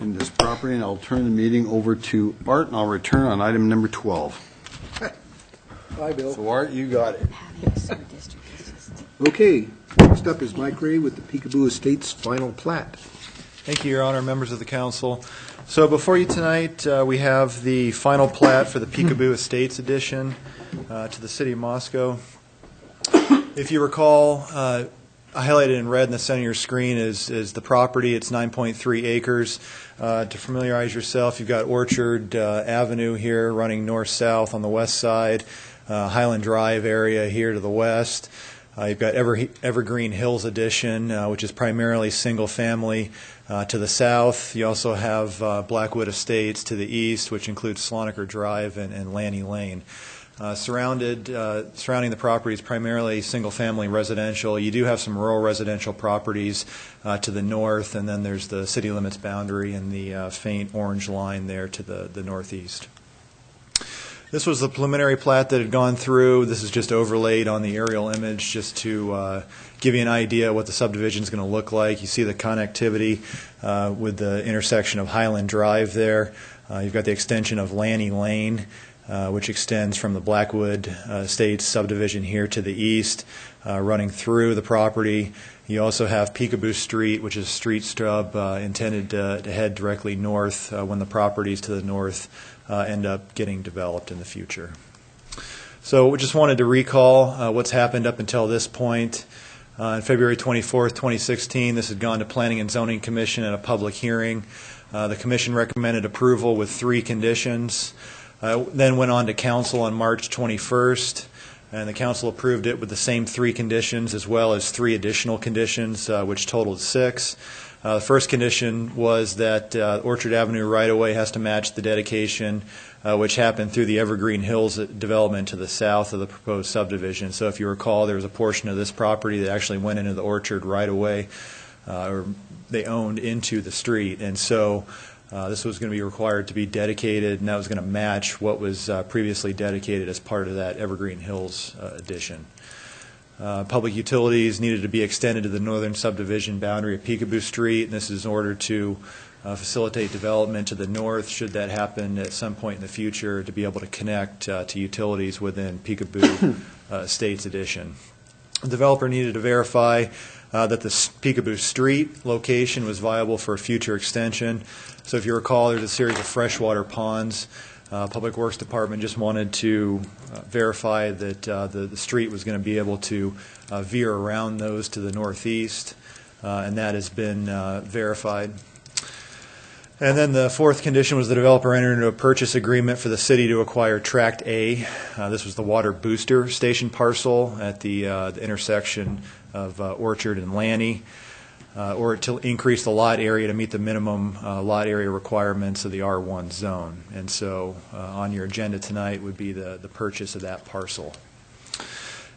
in this property, and I'll turn the meeting over to Art, and I'll return on item number 12. Hi, Bill. So Art, you got it. Okay, next up is Mike Ray with the Peekaboo Estates final plat. Thank you, Your Honor, members of the council. So before you tonight, we have the final plat for the Peekaboo Estates addition to the city of Moscow. If you recall, highlighted in red in the center of your screen is the property. It's 9.3 acres. To familiarize yourself, you've got Orchard Avenue here running north-south on the west side, Highland Drive area here to the west. You've got Evergreen Hills addition, which is primarily single-family to the south. You also have Blackwood Estates to the east, which includes Slonaker Drive and Lanny Lane. Surrounding the property is primarily single-family residential. You do have some rural residential properties to the north, and then there's the city limits boundary and the faint orange line there to the northeast. This was the preliminary plat that had gone through. This is just overlaid on the aerial image just to give you an idea of what the subdivision is going to look like. You see the connectivity with the intersection of Highland Drive there. You've got the extension of Lanny Lane, which extends from the Blackwood Estates subdivision here to the east, running through the property. You also have Peekaboo Street, which is a street stub intended to head directly north when the properties to the north end up getting developed in the future. So we just wanted to recall what's happened up until this point. On February 24th, 2016, this had gone to Planning and Zoning Commission at a public hearing. The Commission recommended approval with 3 conditions. Then went on to Council on March 21st, and the Council approved it with the same 3 conditions as well as 3 additional conditions, which totaled 6. The first condition was that Orchard Avenue right-of-way has to match the dedication, which happened through the Evergreen Hills development to the south of the proposed subdivision. So if you recall, there was a portion of this property that actually went into the Orchard right-of-way, or they owned into the street. And so this was going to be required to be dedicated, and that was going to match what was previously dedicated as part of that Evergreen Hills addition. Public utilities needed to be extended to the northern subdivision boundary of Peekaboo Street, and this is in order to facilitate development to the north, should that happen at some point in the future, to be able to connect to utilities within Peekaboo Estates addition. The developer needed to verify that the Peekaboo Street location was viable for a future extension. So if you recall, there's a series of freshwater ponds. Public Works Department just wanted to verify that the street was going to be able to veer around those to the northeast, and that has been verified. And then the fourth condition was the developer entered into a purchase agreement for the city to acquire Tract A. This was the water booster station parcel at the intersection of Orchard and Lanny, or to increase the lot area to meet the minimum lot area requirements of the R1 zone. And so on your agenda tonight would be the purchase of that parcel.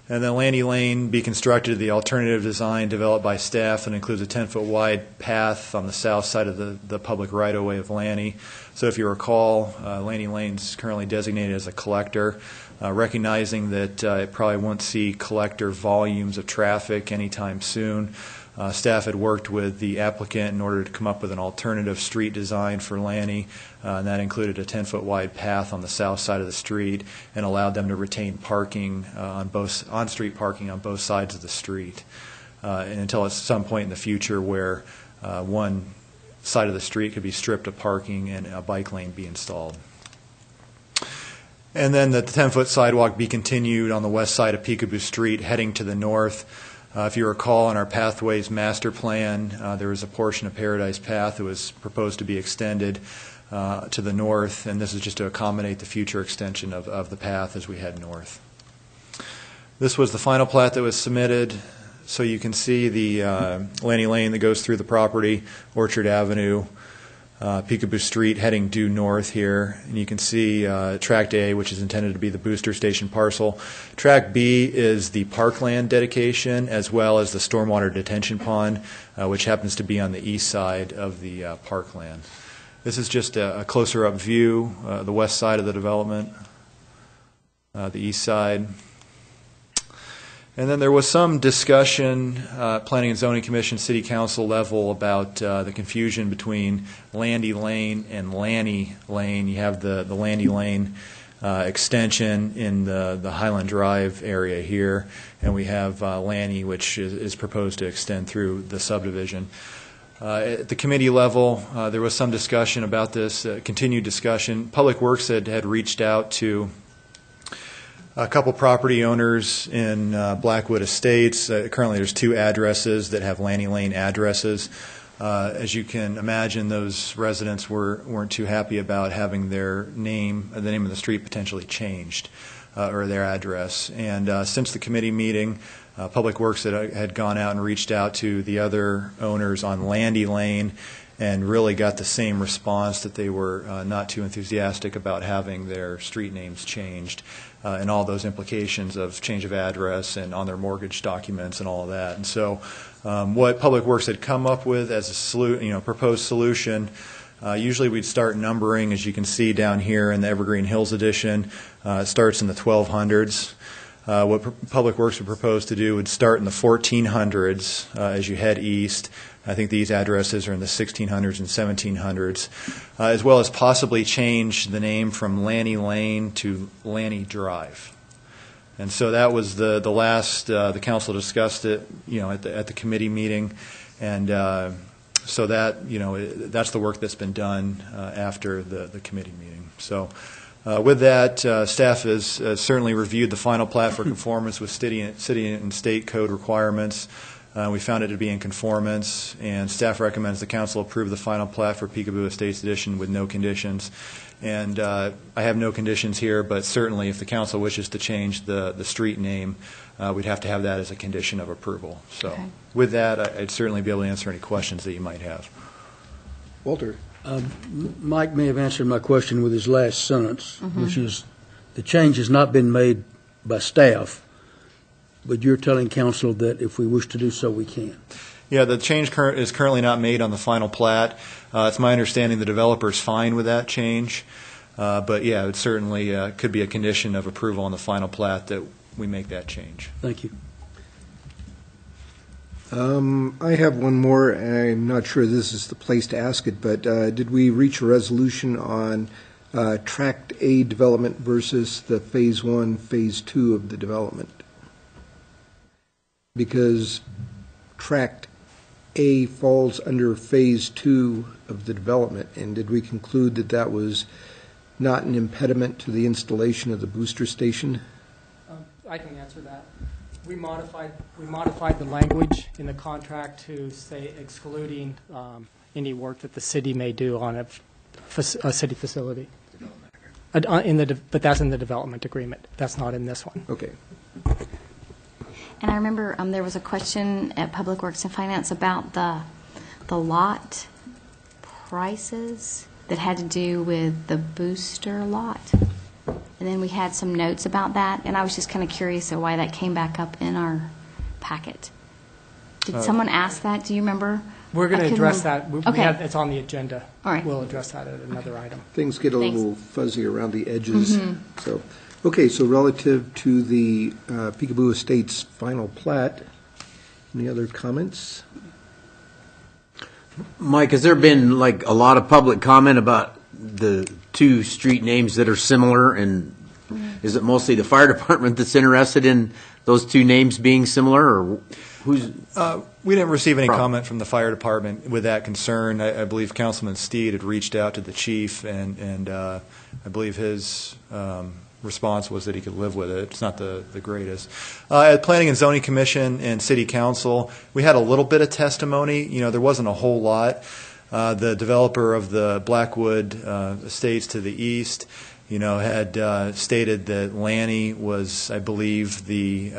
And then Lanny Lane be constructed, the alternative design developed by staff, and includes a 10-foot wide path on the south side of the public right-of-way of Lanny. So if you recall, Lanny Lane's currently designated as a collector, recognizing that it probably won't see collector volumes of traffic anytime soon. Staff had worked with the applicant in order to come up with an alternative street design for Lanny, and that included a 10-foot wide path on the south side of the street and allowed them to retain parking on-street parking on both sides of the street, and until at some point in the future where one side of the street could be stripped of parking and a bike lane be installed. And then the 10-foot sidewalk be continued on the west side of Peekaboo Street heading to the north. If you recall, in our Pathways Master Plan, there was a portion of Paradise Path that was proposed to be extended to the north, and this is just to accommodate the future extension of the path as we head north. This was the final plat that was submitted. So you can see the Lanny Lane that goes through the property, Orchard Avenue, Peekaboo Street heading due north here. And you can see Tract A, which is intended to be the booster station parcel. Tract B is the parkland dedication, as well as the stormwater detention pond, which happens to be on the east side of the parkland. This is just a closer up view, the west side of the development, the east side. And then there was some discussion, Planning and Zoning Commission, City Council level, about the confusion between Landy Lane and Lanny Lane. You have the Landy Lane extension in the Highland Drive area here, and we have Lanny, which is proposed to extend through the subdivision. At the committee level, there was some discussion about this, continued discussion. Public Works had reached out to a couple property owners in Blackwood Estates. Currently there's 2 addresses that have Lanny Lane addresses. As you can imagine, those residents weren't too happy about having their name, the name of the street, potentially changed, or their address. And since the committee meeting, Public Works had gone out and reached out to the other owners on Landy Lane and really got the same response, that they were not too enthusiastic about having their street names changed, and all those implications of change of address and on their mortgage documents and all of that. And so what Public Works had come up with as a proposed solution, usually we'd start numbering, as you can see down here in the Evergreen Hills edition. It starts in the 1200s. What Public Works would propose to do would start in the 1400s as you head east. I think these addresses are in the 1600s and 1700s, as well as possibly change the name from Lanny Lane to Lanny Drive. And so that was the last, the council discussed it, at the committee meeting, and so that, that's the work that's been done after the committee meeting. So with that, staff has certainly reviewed the final plat for conformance with city and state code requirements. We found it to be in conformance, and staff recommends the council approve the final plat for Peekaboo Estates Edition with no conditions. And I have no conditions here, but certainly if the council wishes to change the street name, we'd have to have that as a condition of approval. So okay. With that, I'd certainly be able to answer any questions that you might have. Walter. Mike may have answered my question with his last sentence, which is the change has not been made by staff, but you're telling council that if we wish to do so, we can. Yeah, the change is currently not made on the final plat. It's my understanding the developer is fine with that change, but yeah, it certainly could be a condition of approval on the final plat that we make that change. Thank you. I have one more. I'm not sure this is the place to ask it, but did we reach a resolution on Tract A development versus the Phase 1, Phase 2 of the development? Because Tract A falls under Phase 2 of the development, and did we conclude that that was not an impediment to the installation of the booster station? I can answer that. We modified the language in the contract to say excluding any work that the city may do on a city facility. But that's in the development agreement. That's not in this one. Okay. And I remember there was a question at Public Works and Finance about the lot prices that had to do with the booster lot. And then we had some notes about that, and I was just kind of curious of why that came back up in our packet. Did someone ask that? Do you remember? We're going to address that. Okay. It's on the agenda. All right. We'll address that at another item. Things get a little fuzzy around the edges. So, okay, so relative to the Peekaboo Estates final plat, any other comments? Mike, has there been like a lot of public comment about the 2 street names that are similar, and is it mostly the fire department that's interested in those 2 names being similar, or who's? We didn't receive any comment from the fire department with that concern. I believe Councilman Steed had reached out to the chief, and I believe his response was that he could live with it. It's not the greatest. At Planning and Zoning Commission and City Council, we had a little bit of testimony. There wasn't a whole lot. The developer of the Blackwood Estates to the east, had stated that Lanny was, I believe, the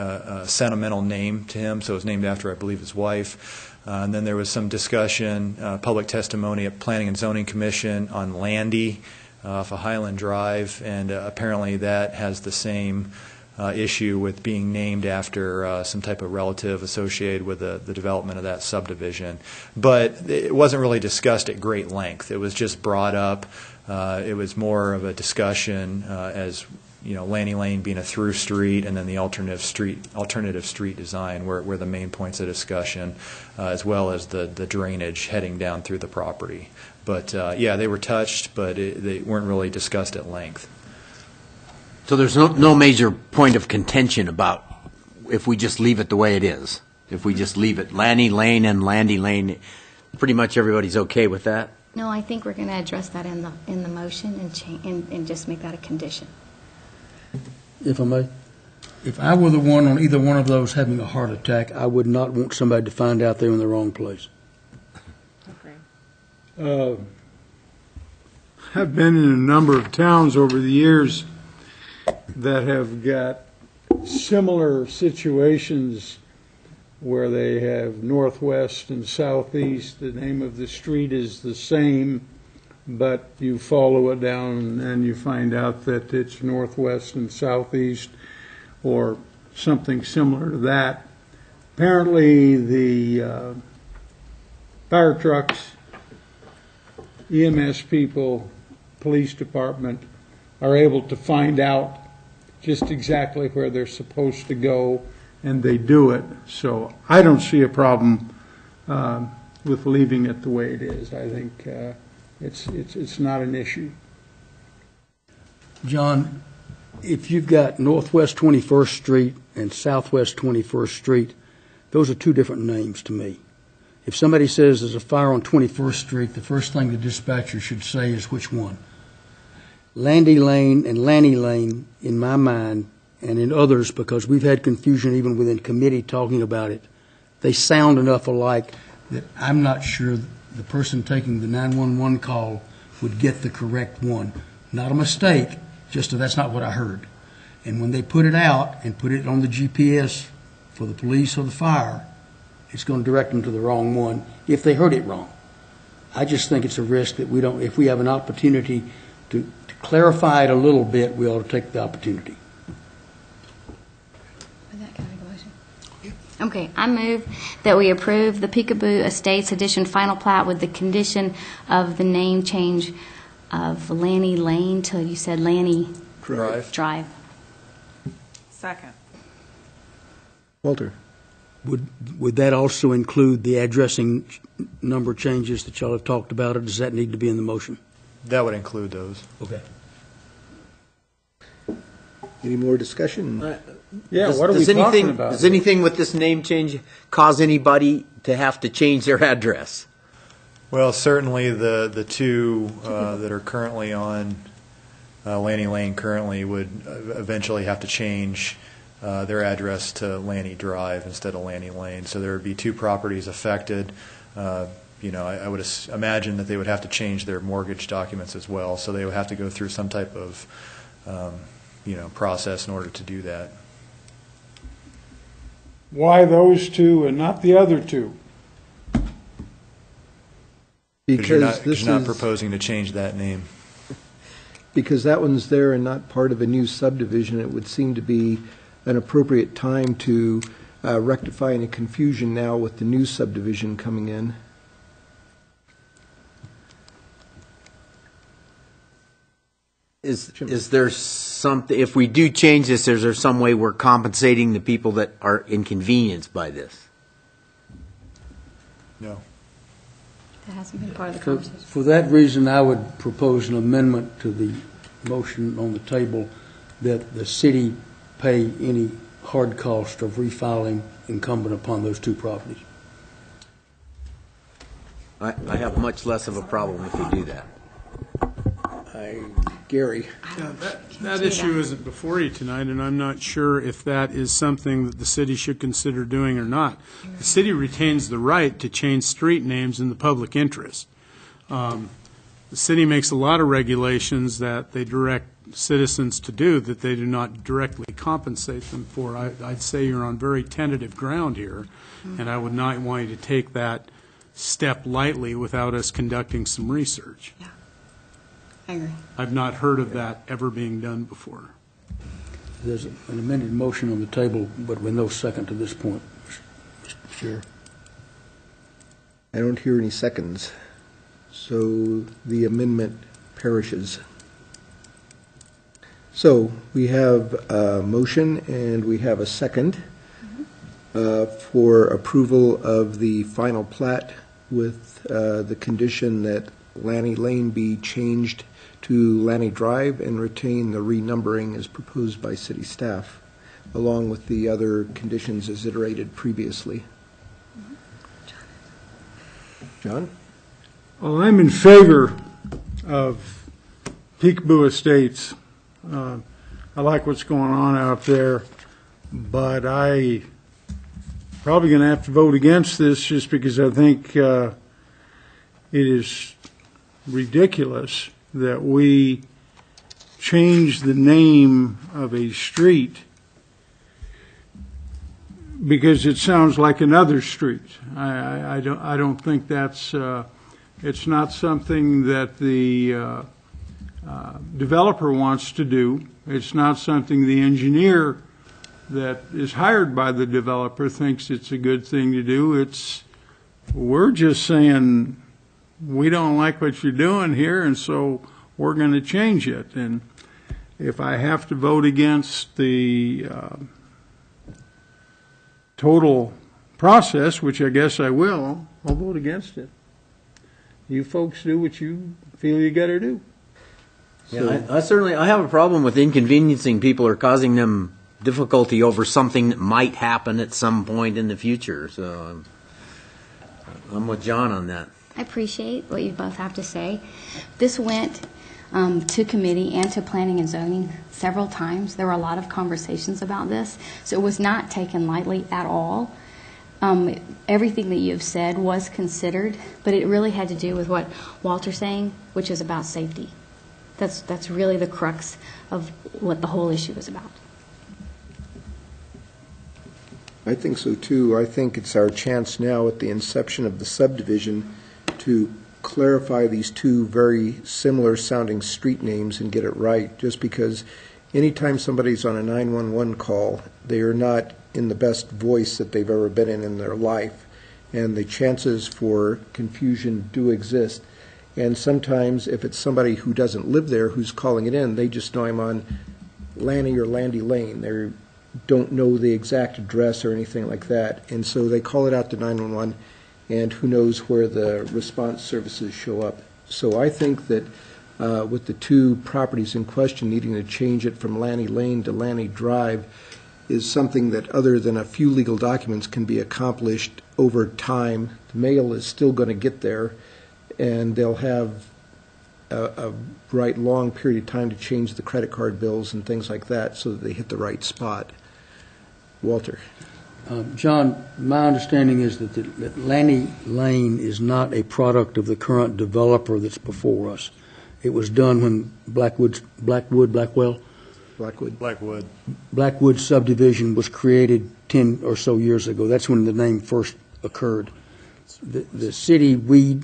sentimental name to him, so it was named after, I believe, his wife. And then there was some discussion, public testimony at Planning and Zoning Commission on Landy off of Highland Drive, and apparently that has the same issue with being named after some type of relative associated with the development of that subdivision. But it wasn't really discussed at great length. It was just brought up. It was more of a discussion as Lanny Lane being a through street, and then the alternative street design were the main points of discussion, as well as the drainage heading down through the property. But yeah, they were touched, but they weren't really discussed at length. So there's no major point of contention about if we just leave it the way it is. If we just leave it Lanny Lane and Landy Lane, pretty much everybody's okay with that? No, I think we're going to address that in the motion and just make that a condition. If I may, if I were the one on either one of those having a heart attack, I would not want somebody to find out they're in the wrong place. I've been in a number of towns over the years that have got similar situations where they have northwest and southeast. The name of the street is the same, but you follow it down and you find out that it's northwest and southeast or something similar to that. Apparently the fire trucks, EMS people, police department are able to find out just exactly where they're supposed to go, and they do it. So I don't see a problem with leaving it the way it is. I think it's not an issue. John, if you've got Northwest 21st Street and Southwest 21st Street, those are two different names to me. If somebody says there's a fire on 21st Street, the first thing the dispatcher should say is which one. Landy Lane and Lanny Lane, in my mind, and in others, because we've had confusion even within committee talking about it, they sound enough alike that I'm not sure the person taking the 911 call would get the correct one. Not a mistake, just that's not what I heard. And when they put it out and put it on the GPS for the police or the fire, it's going to direct them to the wrong one if they heard it wrong. I just think it's a risk that we don't, if we have an opportunity to clarify it a little bit, we ought to take the opportunity. Okay, I move that we approve the Peekaboo Estates Edition final plat with the condition of the name change of Lanny Lane till you said Lanny Drive. Second. Walter. Would that also include the addressing number changes that y'all have talked about, or does that need to be in the motion? That would include those. Okay. Any more discussion? What are we talking about? Does anything with this name change cause anybody to have to change their address? Well, certainly the two that are currently on Lanny Lane currently would eventually have to change their address to Lanny Drive instead of Lanny Lane. So there would be two properties affected. I would imagine that they would have to change their mortgage documents as well. So they would have to go through some type of process in order to do that. Why those two and not the other two? Because you're not proposing to change that name. Because that one's there and not part of a new subdivision, it would seem to be an appropriate time to rectify any confusion now with the new subdivision coming in. Is there something, if we do change this, is there some way we're compensating the people that are inconvenienced by this? No. That hasn't been part of the conversation. For that reason, I would propose an amendment to the motion on the table that the city pay any hard cost of refiling incumbent upon those two properties. I have much less of a problem if we do that. Gary. That issue isn't before you tonight, and I'm not sure if that is something that the city should consider doing or not. The city retains the right to change street names in the public interest. The city makes a lot of regulations that they direct citizens to do that they do not directly compensate them for. I'd say you're on very tentative ground here, and I would not want you to take that step lightly without us conducting some research. Yeah, I agree. I've not heard of that ever being done before. There's an amended motion on the table, but with no second to this point, Mr. Chair. I don't hear any seconds, so the amendment perishes. So we have a motion and we have a second for approval of the final plat with the condition that Lanny Lane be changed to Lanny Drive and retain the renumbering as proposed by city staff, along with the other conditions as iterated previously. John? Well, I'm in favor of Peekaboo Estates. I like what's going on out there, but I probably going to have to vote against this just because I think it is ridiculous that we change the name of a street because it sounds like another street. I don't think that's it's not something that the developer wants to do. It's not something the engineer that is hired by the developer thinks it's a good thing to do. We're just saying we don't like what you're doing here, and so we're going to change it. And if I have to vote against the total process, which I guess I will, I'll vote against it. You folks do what you feel you got to do. Yeah, I have a problem with inconveniencing people or causing them difficulty over something that might happen at some point in the future. So I'm with John on that. I appreciate what you both have to say. This went to committee and to planning and zoning several times. There were a lot of conversations about this, so it was not taken lightly at all. Everything that you've said was considered, but it really had to do with what Walter's saying, which is about safety. That's really the crux of what the whole issue is about. I think so too. I think it's our chance now at the inception of the subdivision to clarify these two very similar sounding street names and get it right, just because anytime somebody's on a 911 call, they are not in the best voice that they've ever been in their life, and the chances for confusion do exist. And sometimes if it's somebody who doesn't live there who's calling it in, they just know I'm on Lanny or Landy Lane. They don't know the exact address or anything like that, and so they call it out to 911, and who knows where the response services show up. So I think that with the two properties in question needing to change it from Lanny Lane to Lanny Drive is something that, other than a few legal documents, can be accomplished over time. The mail is still going to get there, and they'll have a right long period of time to change the credit card bills and things like that so that they hit the right spot. Walter. John, my understanding is that Lanny Lane is not a product of the current developer that's before us. It was done when Blackwood subdivision was created 10 or so years ago. That's when the name first occurred. The city, we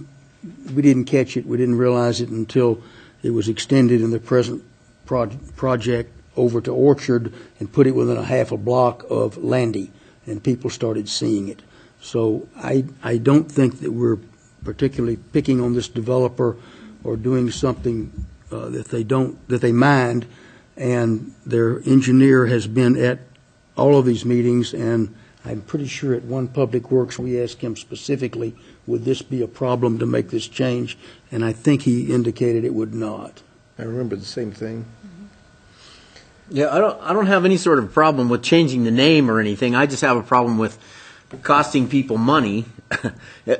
didn't catch it. We didn't realize it until it was extended in the present project over to Orchard and put it within a half a block of Landy, and people started seeing it. So I don't think that we're particularly picking on this developer or doing something that they mind. And their engineer has been at all of these meetings, and I'm pretty sure at one Public Works we asked him specifically, would this be a problem to make this change? And I think he indicated it would not. I remember the same thing. Yeah, I don't have any sort of problem with changing the name or anything. I just have a problem with costing people money.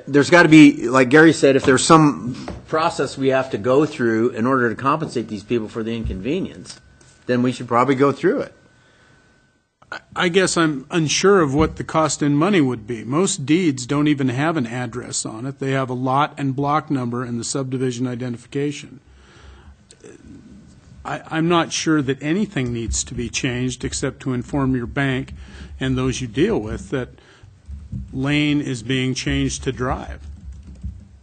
There's got to be, like Gary said, if there's some process we have to go through in order to compensate these people for the inconvenience, then we should probably go through it. I guess I'm unsure of what the cost in money would be. Most deeds don't even have an address on it. They have a lot and block number and the subdivision identification. I'm not sure that anything needs to be changed except to inform your bank and those you deal with that lane is being changed to drive.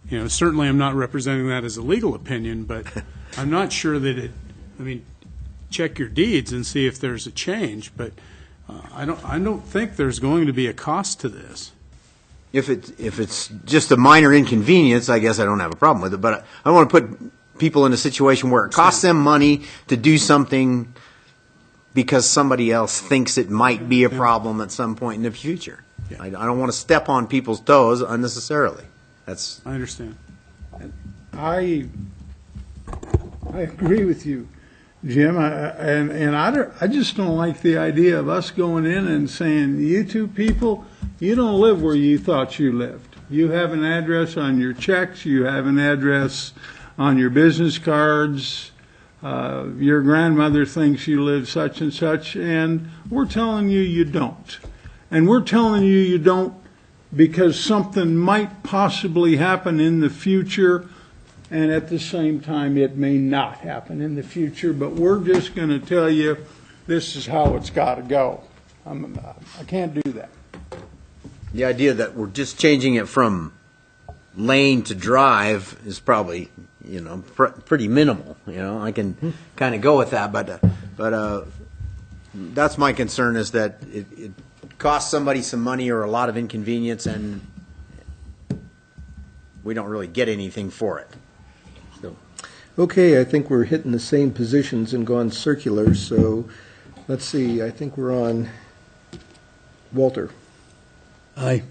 You know, certainly I'm not representing that as a legal opinion, but I'm not sure that it, I mean, check your deeds and see if there's a change, but I don't think there's going to be a cost to this. If it's just a minor inconvenience, I guess I don't have a problem with it. But I want to put people in a situation where it costs them money to do something because somebody else thinks it might be a problem at some point in the future. Yeah. I don't want to step on people's toes unnecessarily. I understand. I agree with you, Jim. I just don't like the idea of us going in and saying, you two people, you don't live where you thought you lived. You have an address on your checks. You have an address on your business cards. Your grandmother thinks you live such and such, and we're telling you you don't. And we're telling you you don't because something might possibly happen in the future, and at the same time it may not happen in the future, but we're just going to tell you this is how it's got to go. I can't do that. The idea that we're just changing it from lane to drive is probably, pretty minimal. I can kind of go with that, but that's my concern, is that it costs somebody some money or a lot of inconvenience, and we don't really get anything for it. So. Okay, I think we're hitting the same positions and gone circular, so let's see, I think we're on Walter. Aye.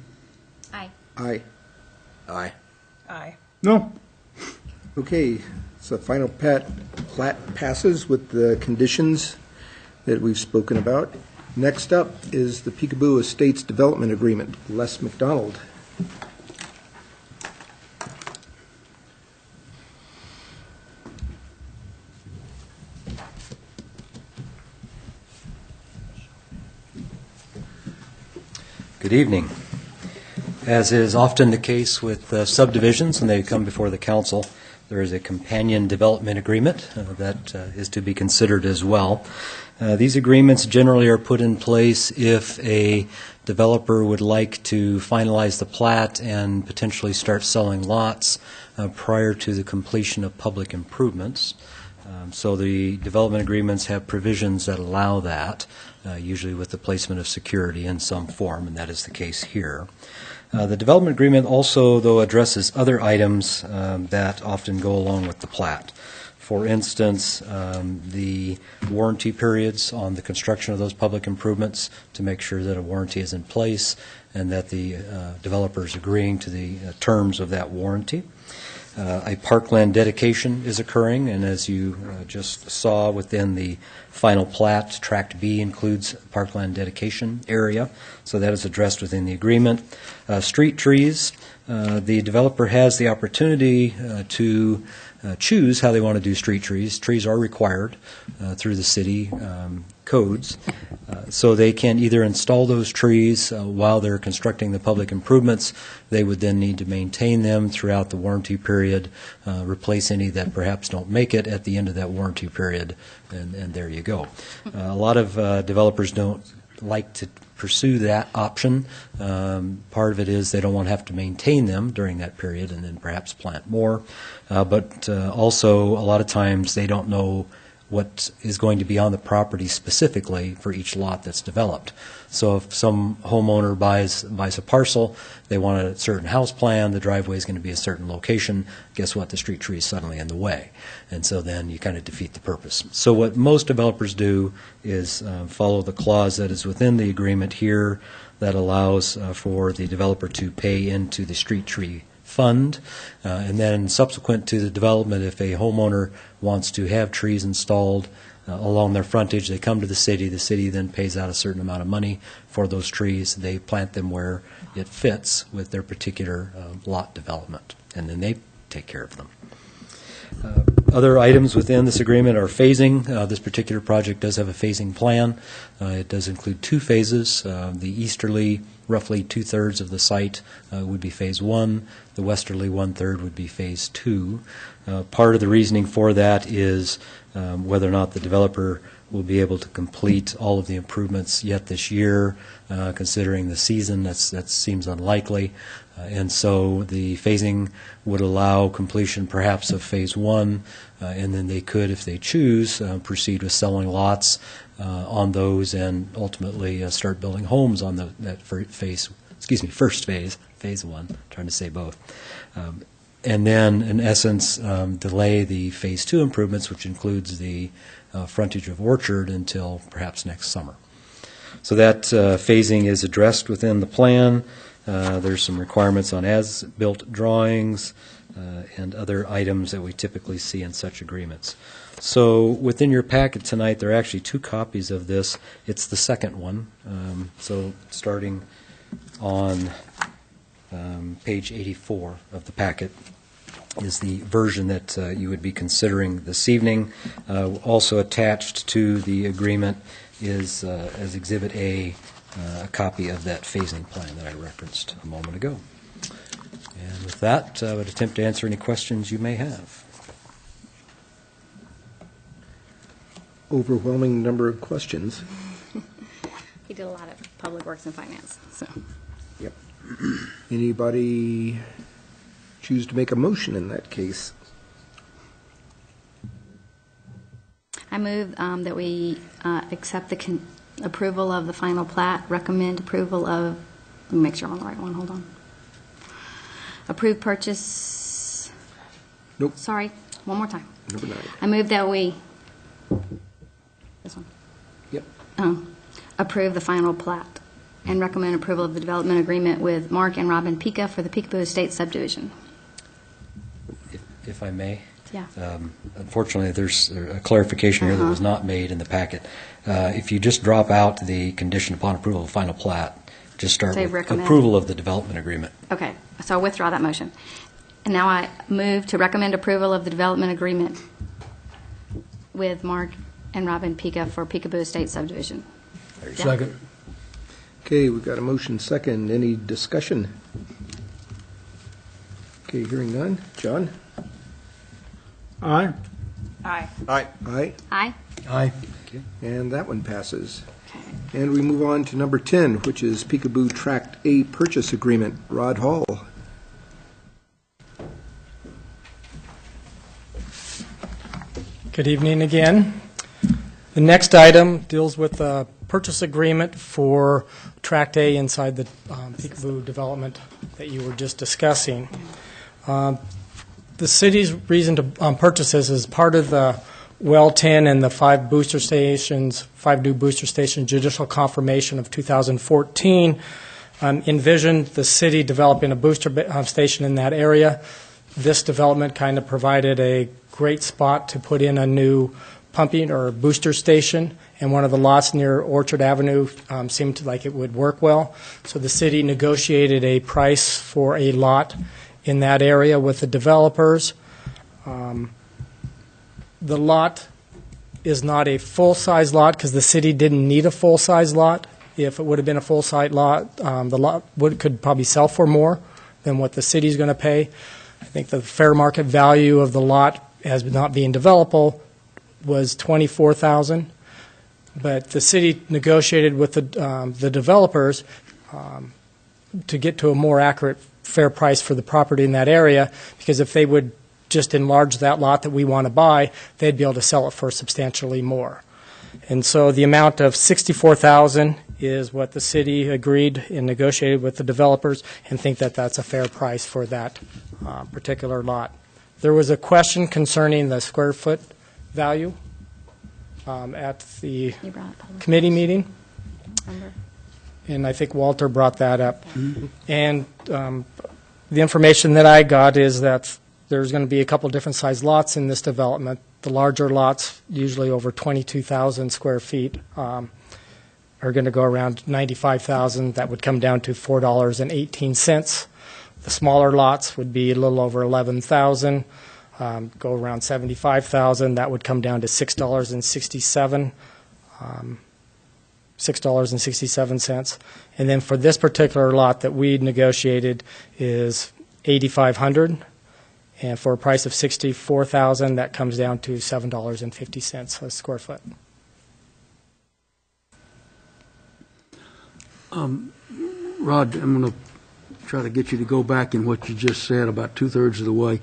Aye. Aye. Aye. Aye. No. Okay, so final plat passes with the conditions that we've spoken about. Next up is the Peekaboo Estates Development Agreement. Les McDonald. Good evening. As is often the case with subdivisions when they come before the council, there is a companion development agreement that is to be considered as well. These agreements generally are put in place if a developer would like to finalize the plat and potentially start selling lots prior to the completion of public improvements. So the development agreements have provisions that allow that, usually with the placement of security in some form, and that is the case here. The development agreement also, though, addresses other items that often go along with the plat. For instance, the warranty periods on the construction of those public improvements, to make sure that a warranty is in place and that the developer is agreeing to the terms of that warranty. A parkland dedication is occurring, and as you just saw within the final plat, Tract B includes parkland dedication area, so that is addressed within the agreement. Street trees, the developer has the opportunity to choose how they want to do street trees. Trees are required through the city codes, so they can either install those trees while they're constructing the public improvements. They would then need to maintain them throughout the warranty period, replace any that perhaps don't make it at the end of that warranty period, and there you go. A lot of developers don't like to pursue that option. Part of it is they don't want to have to maintain them during that period and then perhaps plant more. But also, a lot of times they don't know what is going to be on the property specifically for each lot that's developed. So if some homeowner buys a parcel, they want a certain house plan, the driveway is going to be a certain location, guess what? The street tree is suddenly in the way. And so then you kind of defeat the purpose. So what most developers do is follow the clause that is within the agreement here that allows for the developer to pay into the street tree fund, and then subsequent to the development, if a homeowner wants to have trees installed along their frontage, they come to the city then pays out a certain amount of money for those trees. They plant them where it fits with their particular lot development, and then they take care of them. Other items within this agreement are phasing. This particular project does have a phasing plan. It does include 2 phases. The easterly, roughly 2/3 of the site would be phase 1. The westerly 1/3 would be phase 2. Part of the reasoning for that is whether or not the developer will be able to complete all of the improvements yet this year, considering the season. That seems unlikely. And so the phasing would allow completion perhaps of phase 1, and then they could, if they choose, proceed with selling lots on those and ultimately start building homes on that first phase, phase 1, trying to say both. And then, in essence, delay the phase 2 improvements, which includes the frontage of Orchard, until perhaps next summer. So that phasing is addressed within the plan. There's some requirements on as-built drawings and other items that we typically see in such agreements. So within your packet tonight, there are actually 2 copies of this. It's the second one. So starting on page 84 of the packet is the version that you would be considering this evening. Also attached to the agreement is, as Exhibit A, a copy of that phasing plan that I referenced a moment ago. And with that, I would attempt to answer any questions you may have. Overwhelming number of questions. He did a lot of public works and finance, so. Yep. Anybody choose to make a motion in that case? I move that we accept the approval of the final plat, recommend approval of, let me make sure I'm on the right one, hold on. Approved purchase. Nope. Sorry, one more time. Number 9. I move that we, this one. Yep. Approve the final plat and recommend approval of the development agreement with Mark and Robin Pica for the Peekaboo Estates subdivision. If I may? Yeah. Unfortunately, there's a clarification here that was not made in the packet. If you just drop out the condition upon approval of the final plat, just start with approval of the development agreement. Okay, so I'll withdraw that motion. And now I move to recommend approval of the development agreement with Mark and Robin Pica for Peekaboo Estates subdivision. Second. Okay, we've got a motion second. Any discussion? Okay, hearing none. John? Aye. Aye. Aye. Aye. Aye. Aye. Okay. And that one passes. And we move on to number 10, which is Peekaboo Tract A Purchase Agreement. Rod Hall. Good evening again. The next item deals with the purchase agreement for Tract A inside the Peekaboo development that you were just discussing. The city's reason to purchase this is part of the Well 10 and the 5 new booster stations judicial confirmation of 2014 envisioned the city developing a booster station in that area. This development kind of provided a great spot to put in a new pumping or booster station, and one of the lots near Orchard Avenue seemed like it would work well. So the city negotiated a price for a lot in that area with the developers. The lot is not a full-size lot because the city didn't need a full-size lot. If it would have been a full-size lot, the lot could probably sell for more than what the city's going to pay. I think the fair market value of the lot as not being developable was $24,000, but the city negotiated with the developers to get to a more accurate fair price for the property in that area, because if they would just enlarge that lot that we want to buy, they'd be able to sell it for substantially more. And so the amount of $64,000 is what the city agreed and negotiated with the developers, and think that that's a fair price for that particular lot. There was a question concerning the square foot value at the committee meeting, and I think Walter brought that up. Mm-hmm. And the information that I got is that there's going to be a couple different size lots in this development. The larger lots, usually over 22,000 square feet, are going to go around $95,000. That would come down to $4.18. The smaller lots would be a little over $11,000. go around $75,000. That would come down to $6.67. And then for this particular lot that we negotiated is $8,500. And for a price of $64,000, that comes down to $7.50 a square foot. Rod, I'm going to try to get you to go back in what you just said about two-thirds of the way.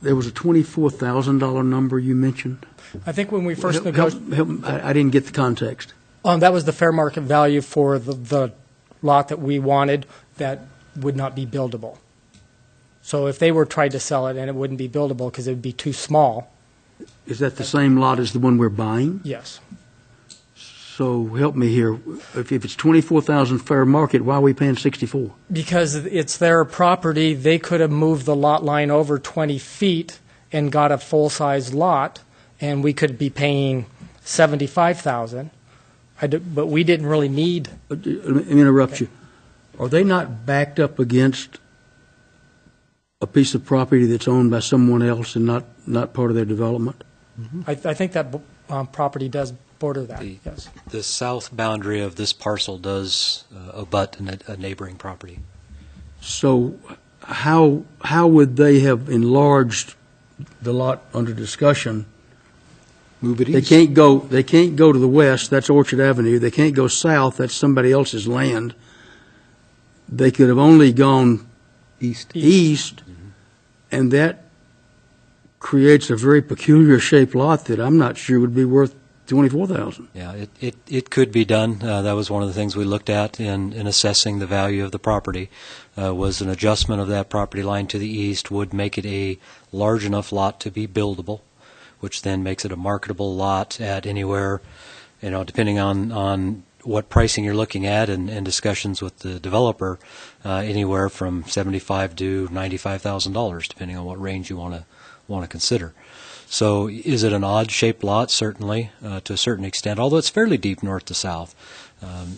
There was a $24,000 number you mentioned. I think when we first negotiated, I didn't get the context. That was the fair market value for the lot that we wanted that would not be buildable. So if they were trying to sell it and it wouldn't be buildable because it would be too small. Is that the same lot as the one we're buying? Yes. So help me here. If it's $24,000 fair market, why are we paying $64,000? Because it's their property. They could have moved the lot line over 20 feet and got a full-size lot, and we could be paying $75,000. But we didn't really need. Let me interrupt you. Are they not backed up against a piece of property that's owned by someone else and not part of their development? Mm-hmm. I think that property does border that, yes. The south boundary of this parcel does abut a neighboring property. So how would they have enlarged the lot under discussion? Move it They east. can't go to the west, that's Orchard Avenue. They can't go south, that's somebody else's land. They could have only gone east, and that creates a very peculiar shaped lot that I'm not sure would be worth $24,000. Yeah, it could be done. That was one of the things we looked at in assessing the value of the property, was an adjustment of that property line to the east would make it a large enough lot to be buildable, which then makes it a marketable lot at anywhere, depending on what pricing you're looking at and discussions with the developer, anywhere from $75,000 to $95,000, depending on what range you want to consider. So is it an odd-shaped lot? Certainly, to a certain extent, although it's fairly deep north to south,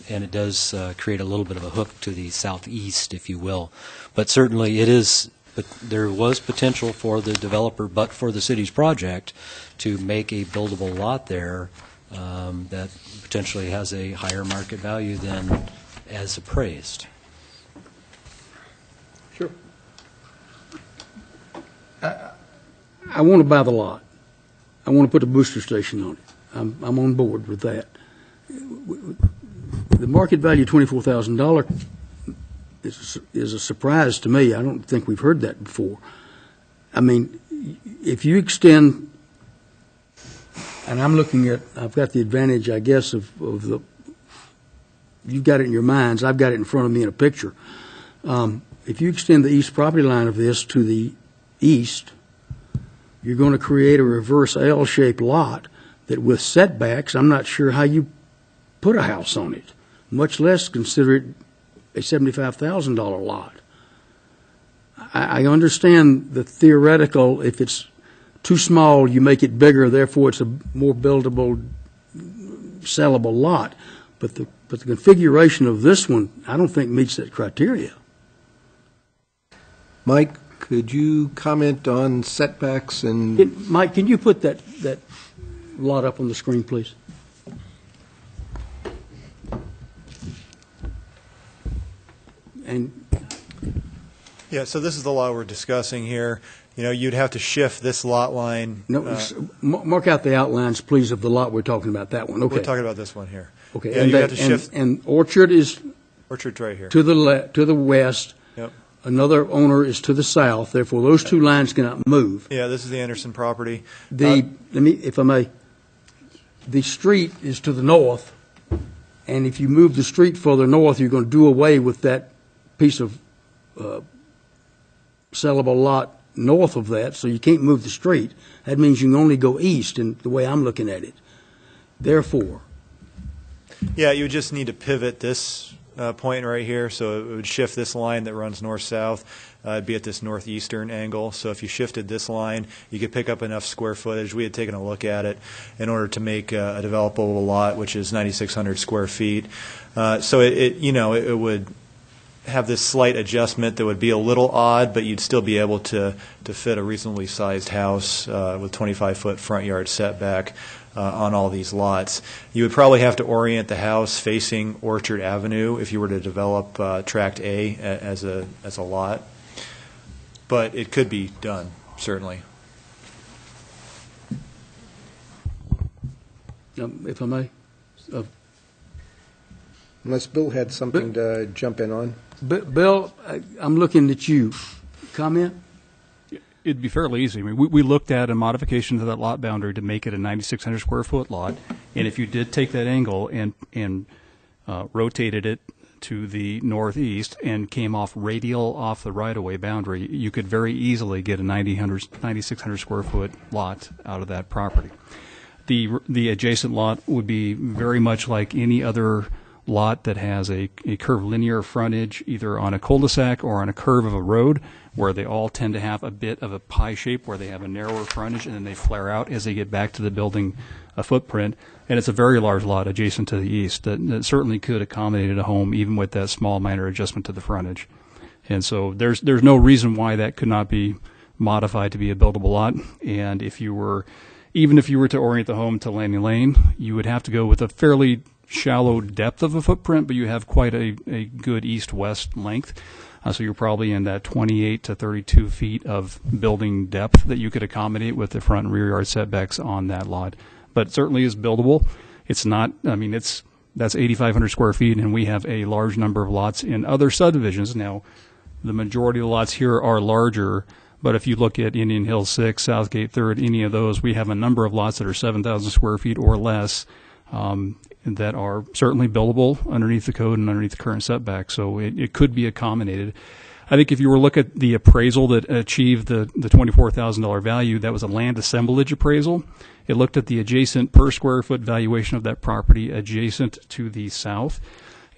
and it does create a little bit of a hook to the southeast, if you will. But certainly it is. But there was potential for the developer, but for the city's project, to make a buildable lot there that potentially has a higher market value than as appraised. Sure. I want to buy the lot. I want to put a booster station on it. I'm on board with that. The market value of $24,000 is a surprise to me. I don't think we've heard that before. I mean, if you extend, and I've got the advantage, I guess, of the, you've got it in your minds, I've got it in front of me in a picture. If you extend the east property line of this to the east, you're going to create a reverse L-shaped lot that with setbacks, I'm not sure how you put a house on it, much less consider it a $75,000 lot. I understand the theoretical, if it's too small, you make it bigger, therefore it's a more buildable, sellable lot. But the configuration of this one, I don't think meets that criteria. Mike, could you comment on setbacks and... Mike, can you put that lot up on the screen, please? And yeah, so this is the lot we're discussing here. You'd have to shift this lot line. No, mark out the outlines, please, of the lot we're talking about. That one. Okay. We're talking about this one here. Okay. Yeah, and you have to shift. And Orchard's right here. To the west. Yep. Another owner is to the south. Therefore, those two lines cannot move. Yeah, this is the Anderson property. If I may, the street is to the north, and if you move the street further north, you're going to do away with that piece of sellable lot north of that, so you can't move the street. That means you can only go east in the way I'm looking at it. Therefore. Yeah, you would just need to pivot this point right here, so it would shift this line that runs north-south. It'd be at this northeastern angle. So if you shifted this line, you could pick up enough square footage. We had taken a look at it in order to make a developable lot, which is 9,600 square feet. So it would have this slight adjustment that would be a little odd, but you'd still be able to fit a reasonably sized house with 25-foot front yard setback on all these lots. You would probably have to orient the house facing Orchard Avenue if you were to develop Tract A as a lot, but it could be done, certainly. If I may? Unless Bill had something to jump in on. Bill, I'm looking at you. Comment? It'd be fairly easy. I mean, we looked at a modification to that lot boundary to make it a 9,600 square foot lot, and if you did take that angle and rotated it to the northeast and came off radial off the right-of-way boundary, you could very easily get a 9,600 square foot lot out of that property. The adjacent lot would be very much like any other lot that has a curvilinear frontage, either on a cul-de-sac or on a curve of a road, where they all tend to have a bit of a pie shape where they have a narrower frontage and then they flare out as they get back to the building footprint. And it's a very large lot adjacent to the east that certainly could accommodate a home even with that small minor adjustment to the frontage. And so there's no reason why that could not be modified to be a buildable lot. And even if you were to orient the home to Landing Lane, you would have to go with a fairly shallow depth of a footprint, but you have quite a good east-west length. So you're probably in that 28 to 32 feet of building depth that you could accommodate with the front and rear yard setbacks on that lot. But it certainly is buildable. It's not, that's 8,500 square feet, and we have a large number of lots in other subdivisions. Now, the majority of the lots here are larger, but if you look at Indian Hill 6, Southgate 3rd, any of those, we have a number of lots that are 7,000 square feet or less that are certainly buildable underneath the code and underneath the current setback. So it could be accommodated. I think if you were to look at the appraisal that achieved the $24,000 value, that was a land assemblage appraisal. It looked at the adjacent per square foot valuation of that property adjacent to the south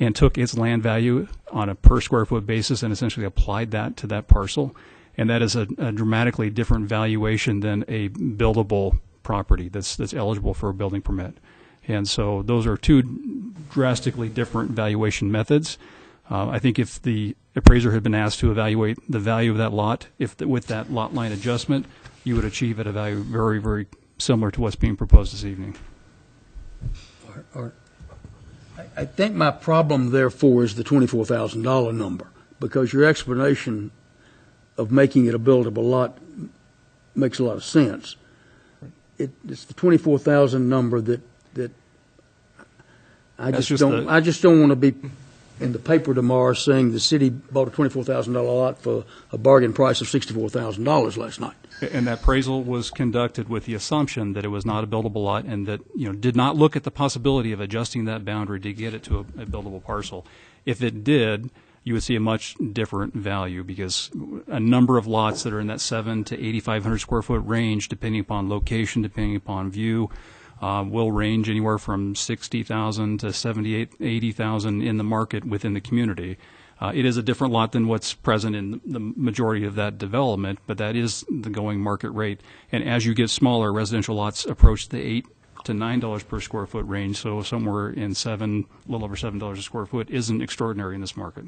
and took its land value on a per square foot basis and essentially applied that to that parcel. And that is a dramatically different valuation than a buildable property that's eligible for a building permit. And so those are two drastically different valuation methods. I think if the appraiser had been asked to evaluate the value of that lot, with that lot line adjustment, you would achieve at a value very, very similar to what's being proposed this evening. I think my problem, therefore, is the $24,000 number, because your explanation of making it a buildable lot makes a lot of sense. It's the 24,000 number that I just don't want to be in the paper tomorrow saying the city bought a $24,000 lot for a bargain price of $64,000 last night. And that appraisal was conducted with the assumption that it was not a buildable lot and that did not look at the possibility of adjusting that boundary to get it to a buildable parcel. If it did, you would see a much different value, because a number of lots that are in that 7,000 to 8,500 square foot range, depending upon location, depending upon view, will range anywhere from 60,000 to 80,000 in the market within the community. It is a different lot than what's present in the majority of that development, but that is the going market rate. And as you get smaller, residential lots approach the $8 to $9 per square foot range, so somewhere in a little over $7 a square foot isn't extraordinary in this market.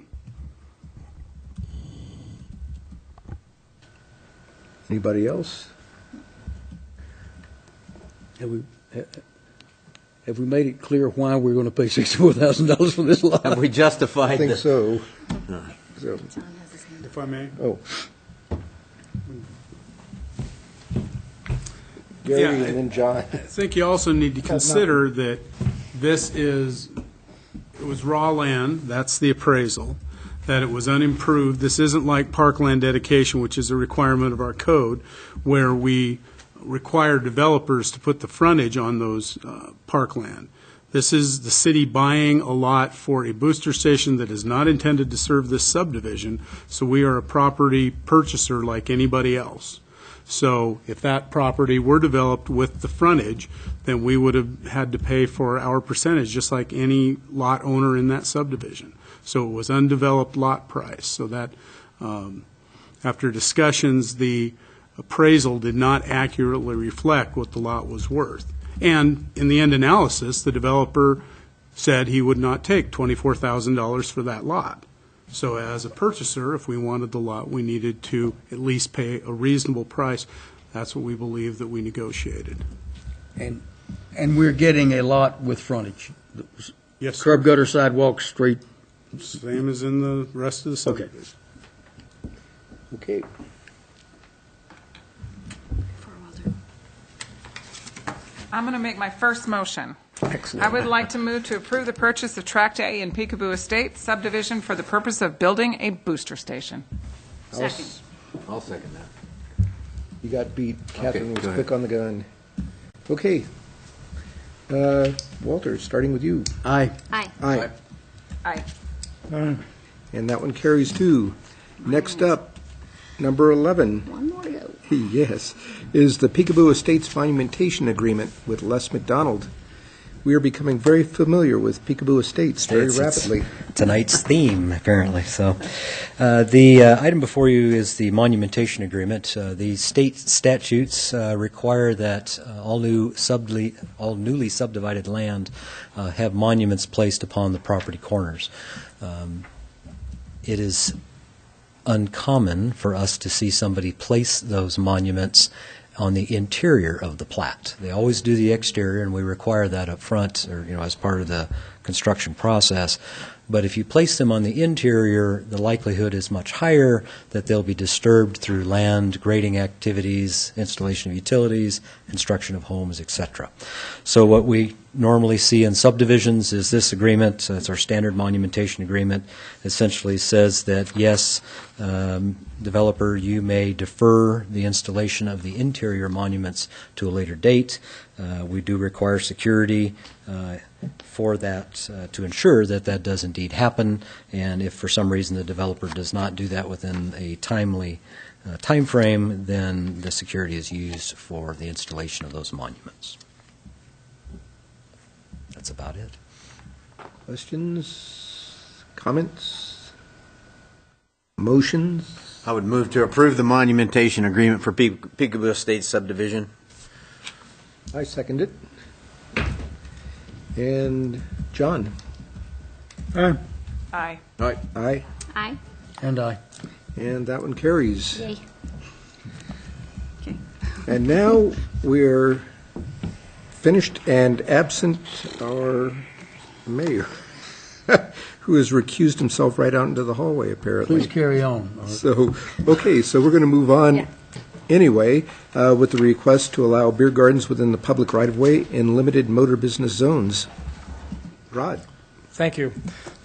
Anybody else? Have we made it clear why we're going to pay $64,000 for this lot? Have we justified? I think so. If I may. Oh. Gary and then John. I think you also need to consider that it was raw land, that's the appraisal, that it was unimproved. This isn't like parkland dedication, which is a requirement of our code, where we require developers to put the frontage on those parkland. This is the city buying a lot for a booster station that is not intended to serve this subdivision, so we are a property purchaser like anybody else. So if that property were developed with the frontage, then we would have had to pay for our percentage just like any lot owner in that subdivision. So it was undeveloped lot price. So that after discussions, the appraisal did not accurately reflect what the lot was worth. And in the end analysis, the developer said he would not take $24,000 for that lot. So as a purchaser, if we wanted the lot, we needed to at least pay a reasonable price. That's what we believe that we negotiated. And we're getting a lot with frontage. Yes, sir. Curb, gutter, sidewalk, street. Same as in the rest of the subdivision. Okay. I'm going to make my first motion. Excellent. I would like to move to approve the purchase of Tract A in Peekaboo Estates subdivision for the purpose of building a booster station. Second. I'll second that. You got beat. Catherine was go quick ahead. on the gun. Okay. Walter, starting with you. Aye. Aye. Aye. Aye. And that one carries 2. Next up, number 11. One more to go. Yes, is the Peekaboo Estates Monumentation Agreement with Les McDonald. We are becoming very familiar with Peekaboo Estates very rapidly. Tonight's theme, apparently. So, the item before you is the monumentation agreement. The state statutes require that all newly subdivided land have monuments placed upon the property corners. It is uncommon for us to see somebody place those monuments on the interior of the plat. They always do the exterior, and we require that up front, or as part of the construction process. But if you place them on the interior, the likelihood is much higher that they'll be disturbed through land grading activities, installation of utilities, construction of homes, etc. So what we normally see in subdivisions is this agreement. It's our standard monumentation agreement. Essentially says that, yes, developer, you may defer the installation of the interior monuments to a later date. We do require security for that to ensure that that does indeed happen, and if for some reason the developer does not do that within a timely time frame, then the security is used for the installation of those monuments. That's about it. Questions? Comments? Motions? I would move to approve the monumentation agreement for Peekaboo Estates subdivision. I second it. And John? Aye. Aye. Aye. Aye. And aye. And that one carries. Yay. And now we're finished and absent our mayor, who has recused himself right out into the hallway, apparently. Please carry on. So, okay, so we're going to move on anyway with the request to allow beer gardens within the public right-of-way in limited motor business zones. Rod? Thank you.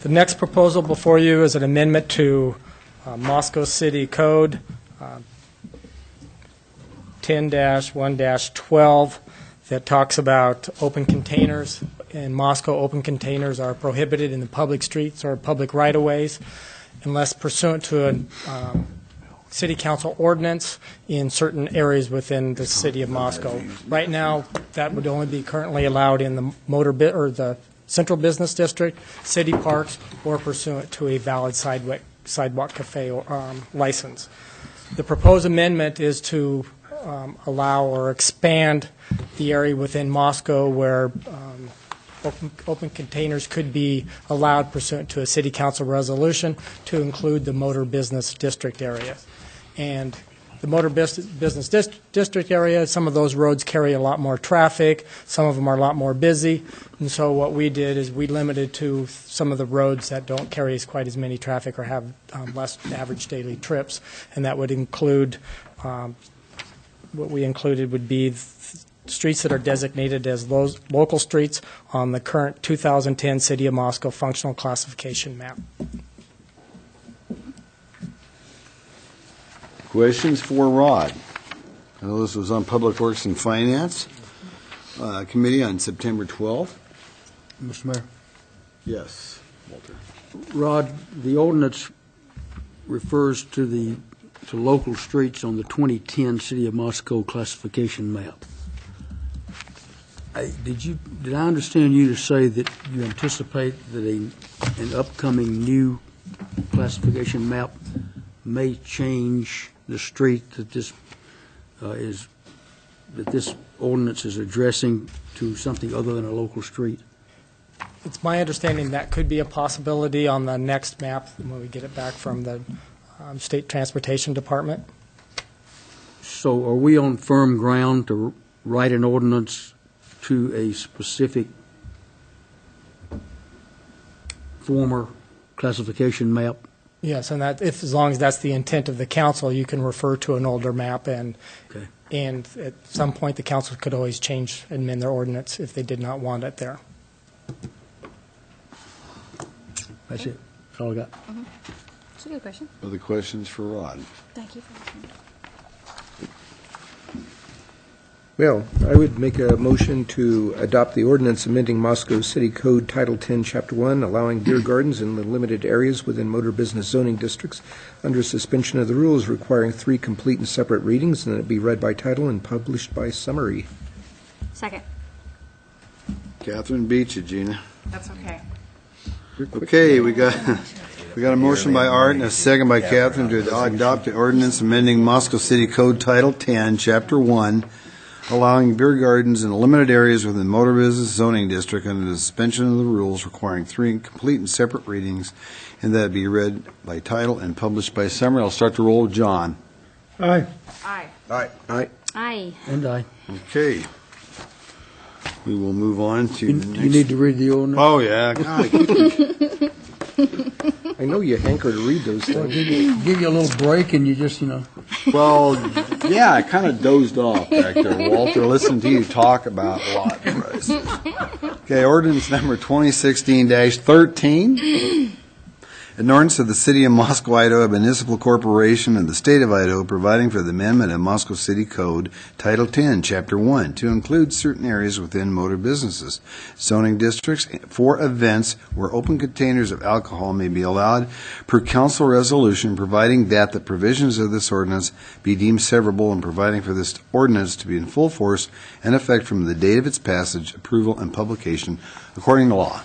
The next proposal before you is an amendment to Moscow City Code 10-1-12 that talks about open containers. In Moscow, open containers are prohibited in the public streets or public right-of-ways unless pursuant to a city council ordinance in certain areas within the city of Moscow. Right now, that would only be currently allowed in the the central business district, city parks, or pursuant to a valid sidewalk cafe license. The proposed amendment is to allow or expand the area within Moscow where open containers could be allowed pursuant to a city council resolution to include the motor business district area. And the motor business district area, some of those roads carry a lot more traffic, some of them are a lot more busy, and so what we did is we limited to some of the roads that don't carry quite as many traffic or have less average daily trips, and that would include, what we included would be streets that are designated as those local streets on the current 2010 City of Moscow functional classification map. Questions for Rod? I know this was on Public Works and Finance Committee on September 12th. Mr. Mayor. Yes, Walter. Rod, the ordinance refers to local streets on the 2010 City of Moscow classification map. Did I understand you to say that you anticipate that an upcoming new classification map may change the street that this ordinance is addressing to something other than a local street? It's my understanding that could be a possibility on the next map when we get it back from the State Transportation Department. So are we on firm ground to write an ordinance to a specific former classification map? Yes, and that, if, as long as that's the intent of the council, you can refer to an older map, and Okay. and at some point, the council could always change and amend their ordinance if they did not want it there. That's it. That's all I got. It's a good question. Other questions for Rod? Thank you for asking. Well, I would make a motion to adopt the ordinance amending Moscow City Code Title 10, Chapter 1, allowing beer gardens in the limited areas within motor business zoning districts under suspension of the rules, requiring 3 complete and separate readings, and that it be read by title and published by summary. Second. Catherine beat you, Gina. That's okay. Okay, we got a motion by Art and a second by Catherine to adopt the ordinance amending Moscow City Code Title 10, Chapter 1, allowing beer gardens in limited areas within the motor business zoning district under the suspension of the rules, requiring 3 complete and separate readings, and that it be read by title and published by summary. I'll start the roll with John. Aye. Aye. Aye. Aye. Aye. And I. Okay. We will move on to the next. You need to read the ordinance? Oh, yeah. God, I know you hanker to read those Well, things. give you a little break and you just, Well, yeah, I kind of dozed off back there, Walter, listening to you talk about lot price. Okay, ordinance number 2016-13. An ordinance of the City of Moscow, Idaho, a municipal corporation of the State of Idaho, providing for the amendment of Moscow City Code, Title 10, Chapter 1, to include certain areas within motor businesses, zoning districts, for events where open containers of alcohol may be allowed per council resolution, providing that the provisions of this ordinance be deemed severable, and providing for this ordinance to be in full force and effect from the date of its passage, approval, and publication according to law.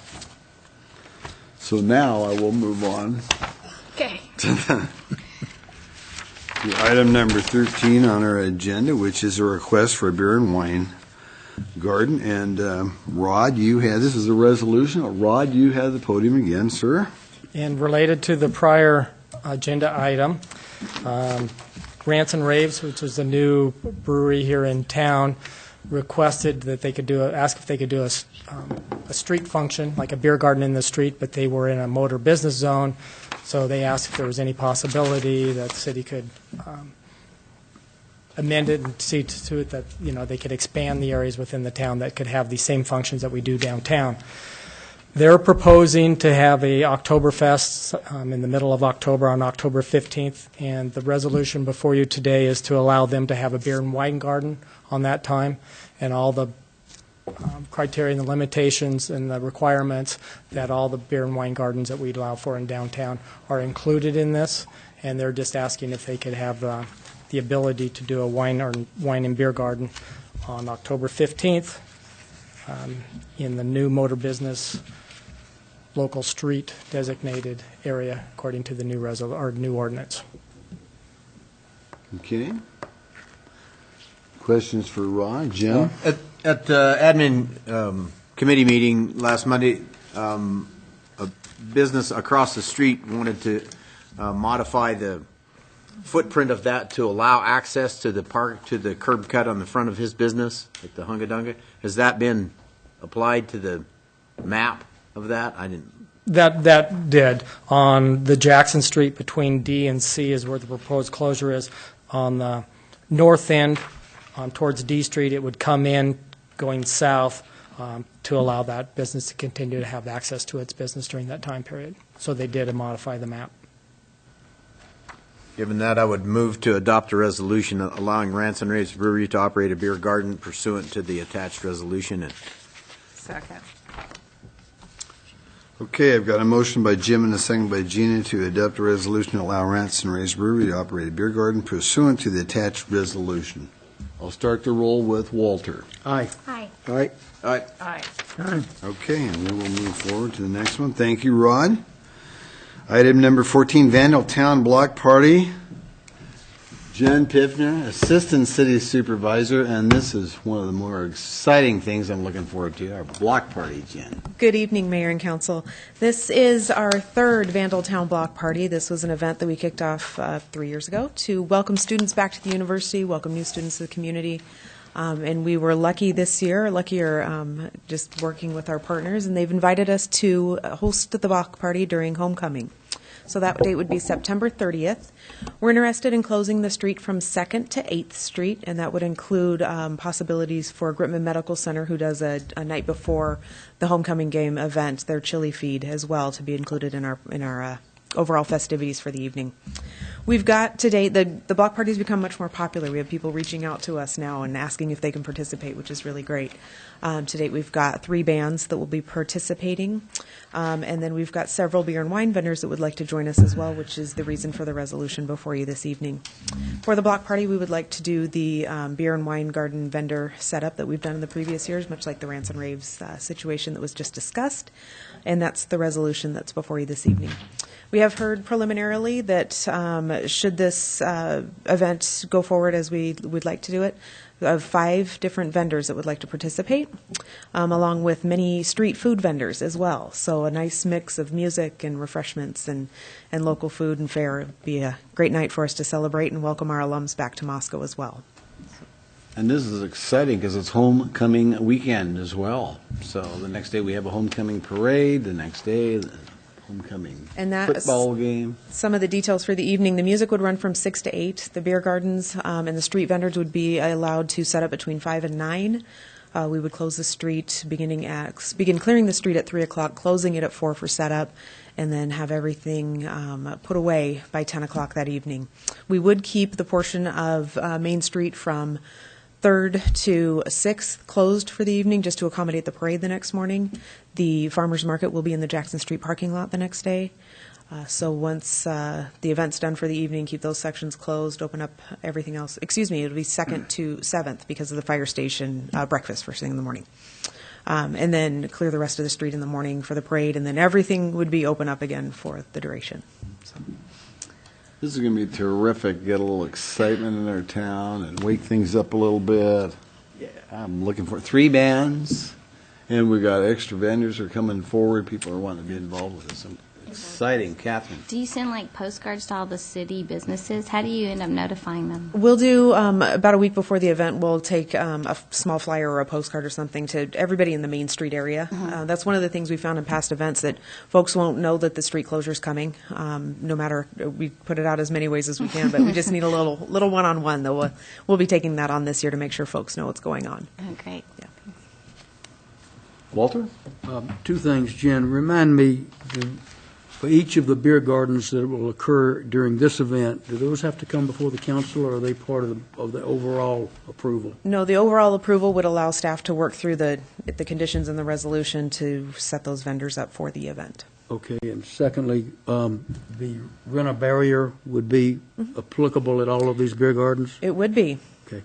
So now I will move on Okay. to item number 13 on our agenda, which is a request for a beer and wine garden. And Rod, this is a resolution. Rod, you have the podium again, sir. And related to the prior agenda item, Rants and Raves, which is a new brewery here in town, requested that they could ask if they could do a street function, like a beer garden in the street, but they were in a motor business zone, so they asked if there was any possibility that the city could amend it and see to it that, they could expand the areas within the town that could have the same functions that we do downtown. They're proposing to have a Oktoberfest in the middle of October, on October 15th, and the resolution before you today is to allow them to have a beer and wine garden on that time, and all the criteria and the limitations and the requirements that all the beer and wine gardens that we allow for in downtown are included in this, and they're just asking if they could have the ability to do a wine and beer garden on October 15th in the new motor business local street designated area according to the new new ordinance. Okay. Questions for Rod? Jim? At the admin committee meeting last Monday, a business across the street wanted to modify the footprint of that to allow access to the park, to the curb cut on the front of his business at the Hunga Dunga. Has that been applied to the map of that? I didn't. That did. On the Jackson Street between D and C is where the proposed closure is. On the north end, towards D Street, it would come in going south to allow that business to continue to have access to its business during that time period. So they did modify the map. Given that, I would move to adopt a resolution allowing Rants and Raves Brewery to operate a beer garden pursuant to the attached resolution. Second. Okay, I've got a motion by Jim and a second by Gina to adopt a resolution to allow Rants and Raves Brewery to operate a beer garden pursuant to the attached resolution. I'll start the roll with Walter. Aye. Aye. Aye. Aye. Aye. Okay, and then we'll move forward to the next one. Thank you, Rod. Item number 14, Vandal Town Block Party. Jen Piffner, Assistant City Supervisor, and this is one of the more exciting things I'm looking forward to, our block party, Jen. Good evening, Mayor and Council. This is our third Vandaltown Block Party. This was an event that we kicked off 3 years ago to welcome students back to the university, welcome new students to the community. And we were luckier just working with our partners, and they've invited us to host the block party during homecoming. So that date would be September 30th. We're interested in closing the street from 2nd to 8th Street, and that would include possibilities for Gritman Medical Center, who does a night before the homecoming game event, their chili feed as well, to be included in our overall festivities for the evening. We've got today, the block party's become much more popular. We have people reaching out to us now and asking if they can participate, which is really great. To date, we've got 3 bands that will be participating, and then we've got several beer and wine vendors that would like to join us as well, which is the reason for the resolution before you this evening. For the block party, we would like to do the beer and wine garden vendor setup that we've done in the previous years, much like the Rants and Raves situation that was just discussed, and that's the resolution that's before you this evening. We have heard preliminarily that should this event go forward as we would like to do it, of 5 different vendors that would like to participate, along with many street food vendors as well. So a nice mix of music and refreshments and local food and fare. It would be a great night for us to celebrate and welcome our alums back to Moscow as well. And this is exciting because it's homecoming weekend as well. So the next day we have a homecoming parade, the next day homecoming football game. Some of the details for the evening. The music would run from 6 to 8. The beer gardens and the street vendors would be allowed to set up between 5 and 9. We would close the street, begin clearing the street at 3 o'clock, closing it at 4 for setup, and then have everything put away by 10 o'clock that evening. We would keep the portion of Main Street from 3rd to 6th closed for the evening just to accommodate the parade the next morning. The farmers market will be in the Jackson Street parking lot the next day. So once the event's done for the evening, keep those sections closed, open up everything else. It'll be 2nd to 7th because of the fire station breakfast first thing in the morning. And then clear the rest of the street in the morning for the parade, and then everything would be open up again for the duration. So. This is going to be terrific. Get a little excitement in our town and wake things up a little bit. Yeah, I'm looking for 3 bands, and we got extra vendors are coming forward. People are wanting to be involved with this. Exciting, Catherine. Do you send like postcards to all the city businesses? How do you end up notifying them? We'll do about a week before the event. We'll take a small flyer or a postcard or something to everybody in the Main Street area. That's one of the things we found in past events, that folks won't know that the street closure's coming. No matter, we put it out as many ways as we can, but we just need a little one-on-one. Though we'll be taking that on this year to make sure folks know what's going on. Oh, great. Yeah. Walter? 2 things, Jen. Remind me, for each of the beer gardens that will occur during this event, do those have to come before the council, or are they part of the overall approval? No, the overall approval would allow staff to work through the conditions in the resolution to set those vendors up for the event. Okay, and secondly, the rent barrier would be applicable at all of these beer gardens? It would be,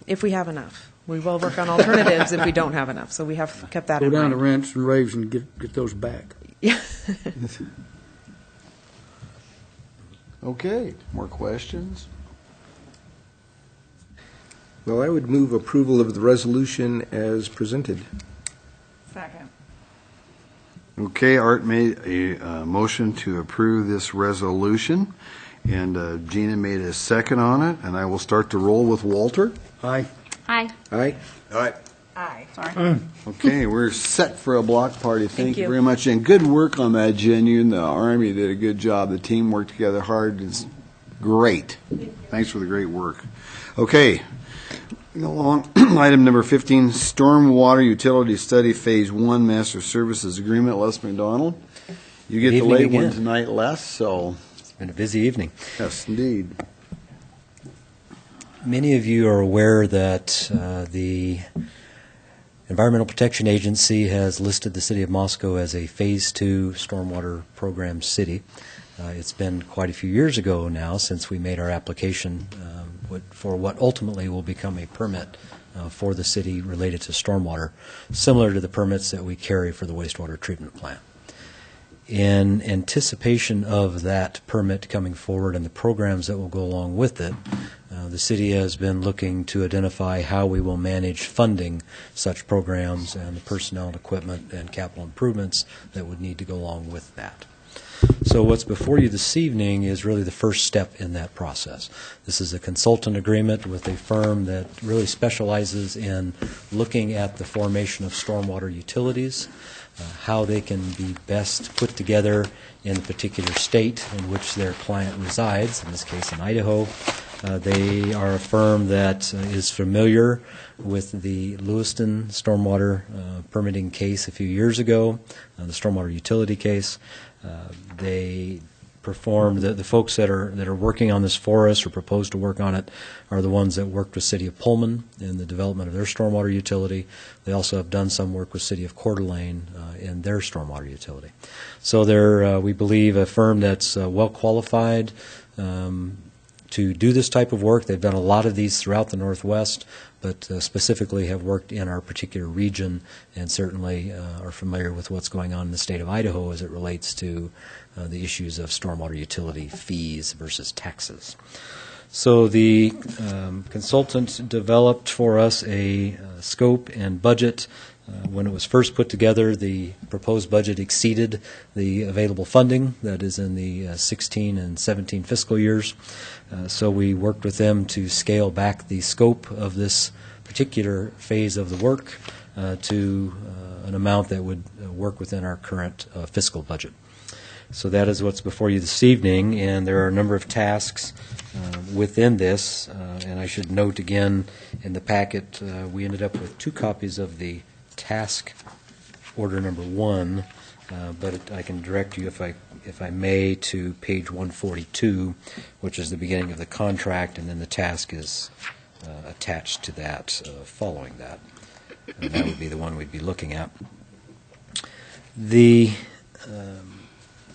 if we have enough. We will work on alternatives if we don't have enough, so we have kept that in mind. Go down to Rants and Raves and get those back. Yeah. Okay, more questions? Well, I would move approval of the resolution as presented. Second. Okay, Art made a motion to approve this resolution, and Gina made a second on it, and I will start to roll with Walter. Aye. Aye. Aye. Aye. Aye. Sorry. Okay, we're set for a block party. Thank you you. very much. And good work on that, Jen. You and the Army did a good job. The team worked together hard. It's great. Thanks for the great work. Okay, go along. Item number 15, Stormwater Utility Study Phase 1 Master Services Agreement. Les McDonald. You get the evening late one again. tonight, Les, so. It's been a busy evening. Yes, indeed. Many of you are aware that the Environmental Protection Agency has listed the city of Moscow as a Phase 2 stormwater program city. It's been quite a few years ago now since we made our application for what ultimately will become a permit for the city related to stormwater, similar to the permits that we carry for the wastewater treatment plant. In anticipation of that permit coming forward and the programs that will go along with it, The city has been looking to identify how we will manage funding such programs and the personnel and equipment and capital improvements that would need to go along with that. So what's before you this evening is really the first step in that process. This is a consultant agreement with a firm that really specializes in looking at the formation of stormwater utilities, how they can be best put together in the particular state in which their client resides, in this case in Idaho. They are a firm that is familiar with the Lewiston stormwater permitting case a few years ago, the stormwater utility case. They performed, the folks that are working on this for us or propose to work on it are the ones that worked with City of Pullman in the development of their stormwater utility. They also have done some work with City of Coeur d'Alene in their stormwater utility. So they're, we believe, a firm that's well qualified to do this type of work. They've done a lot of these throughout the Northwest, but specifically have worked in our particular region and certainly are familiar with what's going on in the state of Idaho as it relates to the issues of stormwater utility fees versus taxes. So the consultant developed for us a scope and budget. When it was first put together, the proposed budget exceeded the available funding that is in the 16 and 17 fiscal years. So we worked with them to scale back the scope of this particular phase of the work to an amount that would work within our current fiscal budget. So that is what's before you this evening, and there are a number of tasks within this. And I should note again in the packet, we ended up with 2 copies of the task order number 1, but I can direct you, if I may, to page 142, which is the beginning of the contract, and then the task is attached to that following that. And that would be the one we'd be looking at. The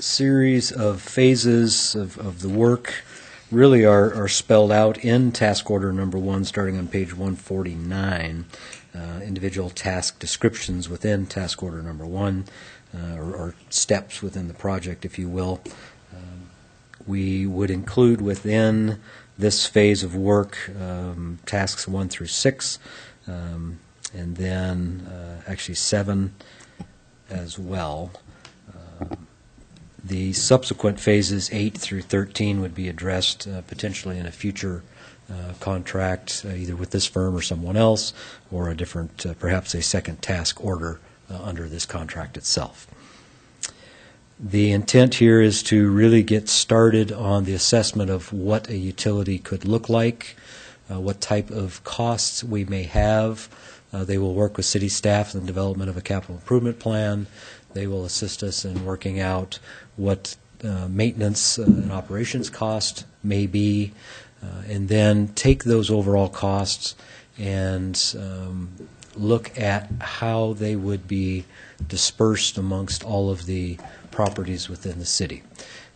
series of phases of the work really are spelled out in task order number 1, starting on page 149. Individual task descriptions within task order number 1, or steps within the project, if you will. We would include within this phase of work tasks 1 through 6, and then actually 7 as well. The subsequent phases 8 through 13 would be addressed potentially in a future contract, either with this firm or someone else, or a different, perhaps a second task order under this contract itself. The intent here is to really get started on the assessment of what a utility could look like, what type of costs we may have. They will work with city staff in the development of a capital improvement plan. They will assist us in working out what maintenance and operations cost may be, and then take those overall costs and look at how they would be dispersed amongst all of the properties within the city.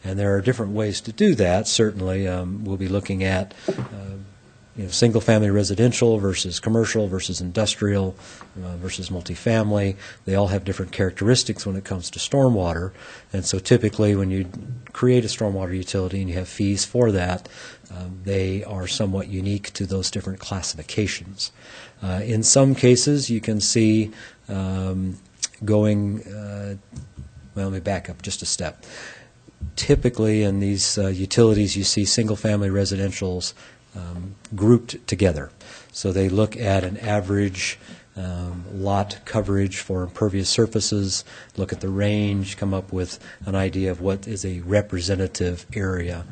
And there are different ways to do that. Certainly, we'll be looking at single-family residential versus commercial versus industrial versus multifamily. They all have different characteristics when it comes to stormwater. And so typically when you create a stormwater utility and you have fees for that, they are somewhat unique to those different classifications. In some cases, you can see going, well, let me back up just a step. Typically in these utilities, you see single-family residentials grouped together. So they look at an average lot coverage for impervious surfaces, look at the range, come up with an idea of what is a representative area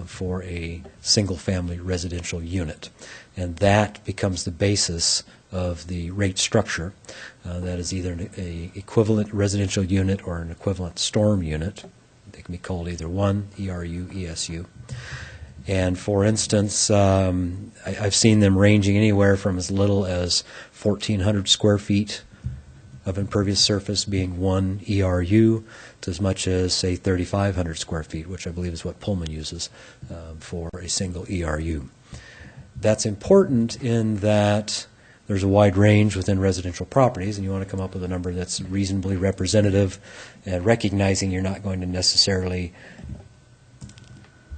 for a single-family residential unit. And that becomes the basis of the rate structure. That is either an equivalent residential unit or an equivalent storm unit. They can be called either one, ERU, ESU. And for instance, I've seen them ranging anywhere from as little as 1,400 square feet of impervious surface being one ERU to as much as, say, 3,500 square feet, which I believe is what Pullman uses for a single ERU. That's important in that there's a wide range within residential properties, and you want to come up with a number that's reasonably representative, and recognizing you're not going to necessarily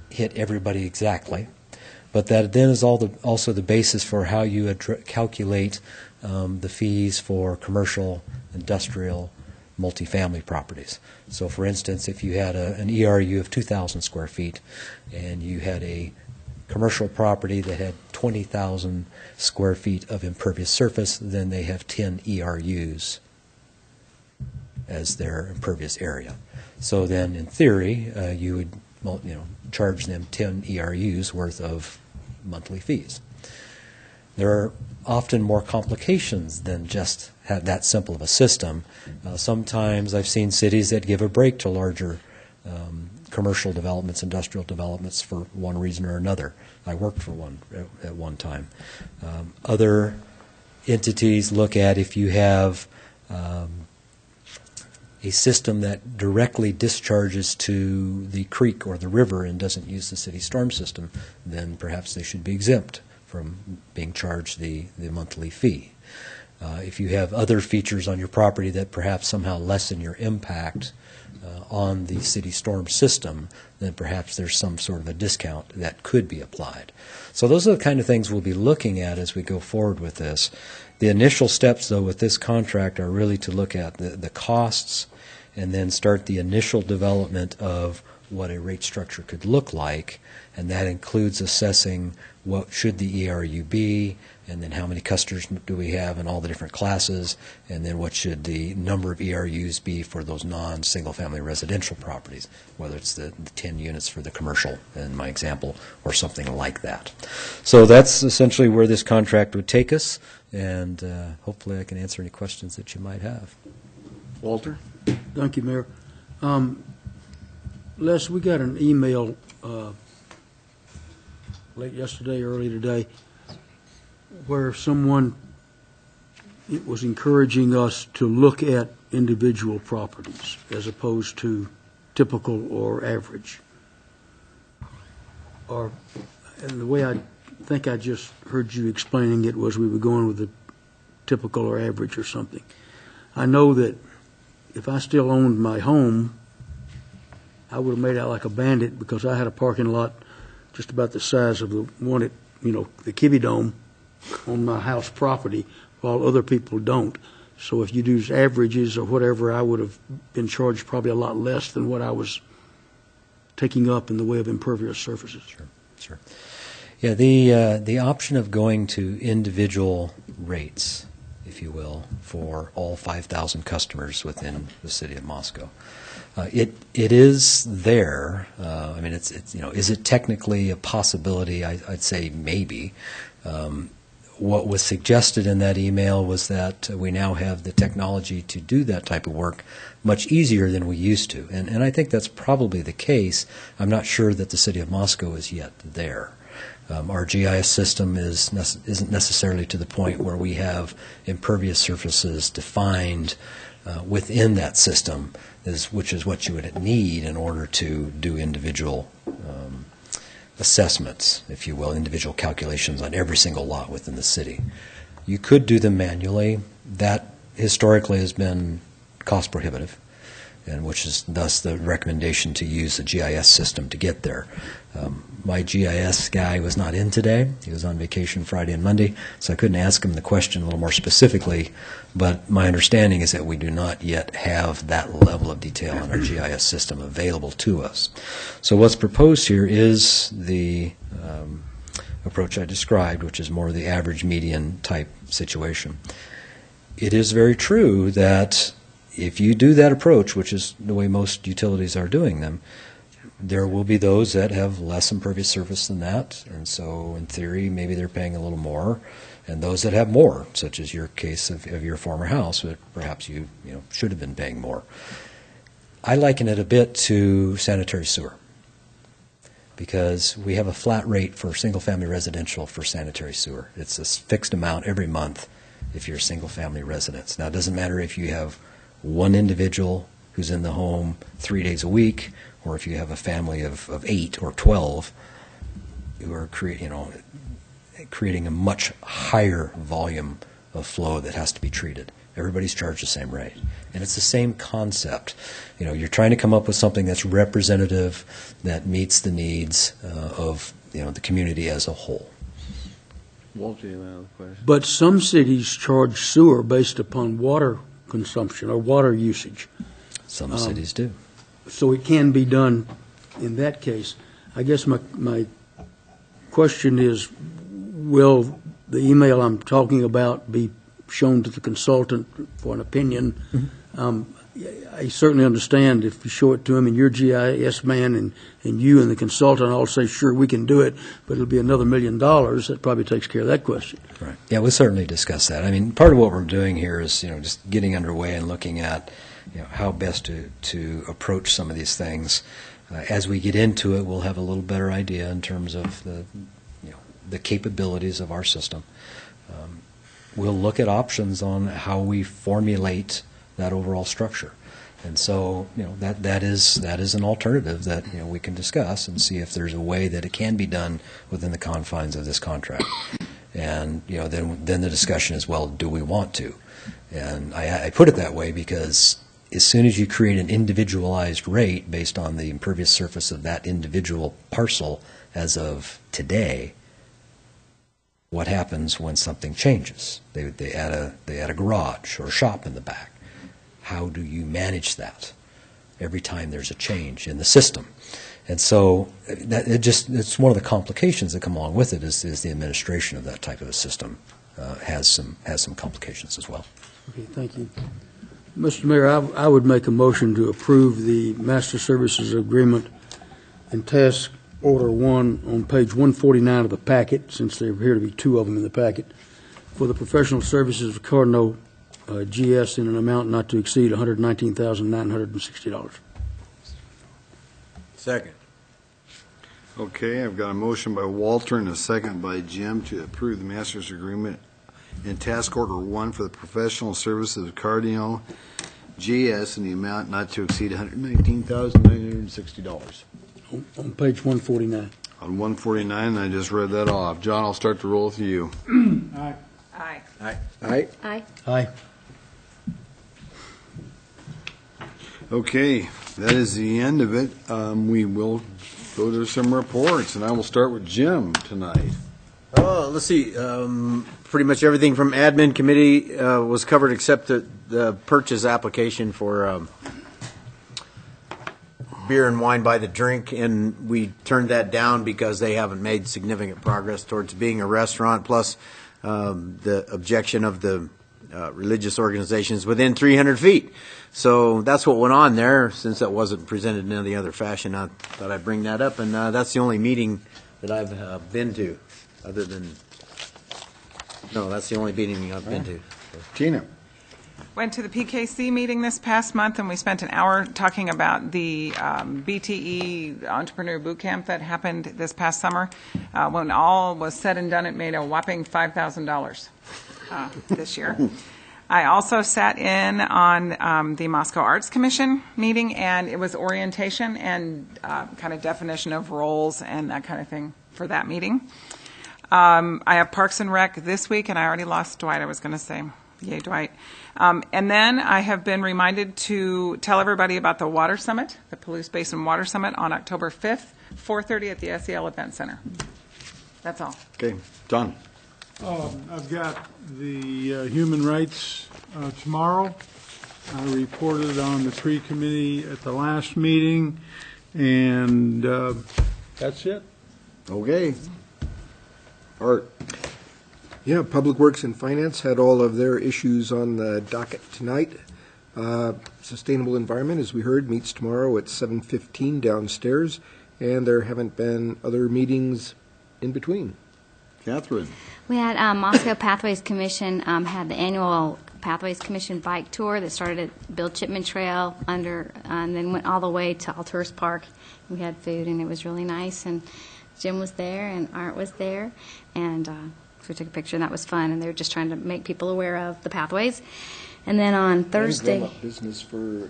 hit everybody exactly. but that then is also the basis for how you calculate the fees for commercial, industrial, multifamily properties. So for instance, if you had an ERU of 2,000 square feet and you had a commercial property that had 20,000 square feet of impervious surface, then they have 10 ERUs as their impervious area. So then in theory, you would charge them 10 ERUs worth of monthly fees. There are often more complications than just have that simple of a system. Sometimes I've seen cities that give a break to larger commercial developments, industrial developments for one reason or another. I worked for one at one time. Other entities look at if you have a system that directly discharges to the creek or the river and doesn't use the city storm system, then perhaps they should be exempt from being charged the monthly fee. If you have other features on your property that perhaps somehow lessen your impact on the city storm system, then perhaps there's some sort of a discount that could be applied. So those are the kind of things we'll be looking at as we go forward with this. The initial steps, though, with this contract are really to look at the costs and then start the initial development of what a rate structure could look like, and that includes assessing what should the ERU be, and then how many customers do we have in all the different classes, and then what should the number of ERUs be for those non-single-family residential properties, whether it's the 10 units for the commercial, in my example, or something like that. So that's essentially where this contract would take us, and hopefully I can answer any questions that you might have. Walter? Thank you, Mayor. Les, we got an email late yesterday, early today, where someone was encouraging us to look at individual properties as opposed to typical or average. And the way I think I just heard you explaining it was we were going with the typical or average or something. I know that if I still owned my home, I would have made out like a bandit because I had a parking lot just about the size of the one at, the Kibbe Dome on my house property, while other people don't. So if you do averages or whatever, I would have been charged probably a lot less than what I was taking up in the way of impervious surfaces. Sure. Yeah, the option of going to individual rates, if you will, for all 5,000 customers within the city of Moscow. It is there. I mean, it's is it technically a possibility? I'd say maybe. What was suggested in that email was that we now have the technology to do that type of work much easier than we used to, and I think that's probably the case. I'm not sure that the city of Moscow is yet there. Our GIS system isn't necessarily to the point where we have impervious surfaces defined within that system, which is what you would need in order to do individual assessments, if you will, individual calculations on every single lot within the city. You could do them manually. That historically has been cost prohibitive, and which is thus the recommendation to use the GIS system to get there. My GIS guy was not in today. He was on vacation Friday and Monday, so I couldn't ask him the question a little more specifically, but my understanding is that we do not yet have that level of detail in our GIS system available to us. So what's proposed here is the approach I described, which is more the average median type situation. It is very true that if you do that approach, which is the way most utilities are doing them, there will be those that have less impervious surface than that, and so in theory maybe they're paying a little more, and those that have more, such as your case of your former house, but perhaps you should have been paying more. I liken it a bit to sanitary sewer, because we have a flat rate for single-family residential for sanitary sewer. It's a fixed amount every month if you're a single-family residence. Now, it doesn't matter if you have one individual who's in the home 3 days a week, or if you have a family of 8 or 12 who are creating a much higher volume of flow that has to be treated. Everybody's charged the same rate. And it's the same concept. You're trying to come up with something that's representative, that meets the needs of the community as a whole. Walter, you have another question? But some cities charge sewer based upon water consumption or water usage. Some cities do. So it can be done in that case. I guess my question is, will the email I'm talking about be shown to the consultant for an opinion? I certainly understand if you show it to him and your GIS man and you and the consultant all say, sure, we can do it, but it'll be another $1 million. That probably takes care of that question. Right. Yeah, we'll certainly discuss that. I mean, part of what we're doing here is, just getting underway and looking at, how best to approach some of these things. As we get into it, we'll have a little better idea in terms of the capabilities of our system. We'll look at options on how we formulate that overall structure. And so, that is an alternative that, we can discuss and see if there's a way that it can be done within the confines of this contract. And, then the discussion is, well, do we want to? And I put it that way because as soon as you create an individualized rate based on the impervious surface of that individual parcel as of today, what happens when something changes? They add a garage or a shop in the back. How do you manage that every time there's a change in the system? And so it's one of the complications that come along with it is the administration of that type of a system has some complications as well. Okay, thank you. Mr. Mayor, I would make a motion to approve the Master Services Agreement and Task Order 1 on page 149 of the packet, since there appear to be two of them in the packet, for the professional services of Cardinal GS in an amount not to exceed $119,960. Second. Okay, I've got a motion by Walter and a second by Jim to approve the master's agreement in Task Order 1 for the professional services of Cardinal GS in the amount not to exceed $119,960. On page 149. On 149, I just read that off. John, I'll start the roll with you. Aye. Aye. Aye. Aye. Aye. Okay, that is the end of it. We will go to some reports, and I will start with Jim tonight. Oh, let's see. Pretty much everything from admin committee was covered except the purchase application for beer and wine by the drink, and we turned that down because they haven't made significant progress towards being a restaurant, plus the objection of the religious organizations within 300 feet. So that's what went on there. Since that wasn't presented in any other fashion, I thought I'd bring that up, and that's the only meeting that I've been to, other than, no, that's the only meeting I've been to. Tina. Went to the PKC meeting this past month, and we spent an hour talking about the BTE Entrepreneur Boot Camp that happened this past summer. When all was said and done, it made a whopping $5,000 this year. I also sat in on the Moscow Arts Commission meeting, and it was orientation and kind of definition of roles and that kind of thing for that meeting. I have Parks and Rec this week, and I already lost Dwight, I was going to say. Yay, Dwight. And then I have been reminded to tell everybody about the Water Summit, the Palouse Basin Water Summit on October 5th, 4:30 at the SEL Event Center. That's all. Okay, Don. I've got the human rights tomorrow. I reported on the tree committee at the last meeting, and that's it. Okay. Art. Yeah, Public Works and Finance had all of their issues on the docket tonight. Sustainable Environment, as we heard, meets tomorrow at 7:15 downstairs, and there haven't been other meetings in between. Catherine. We had Moscow Pathways Commission had the annual Pathways Commission bike tour that started at Bill Chipman Trail and then went all the way to Altours Park. We had food, and it was really nice, and Jim was there, and Art was there, and so we took a picture, and that was fun, and they were just trying to make people aware of the pathways. And then on Thursday... business for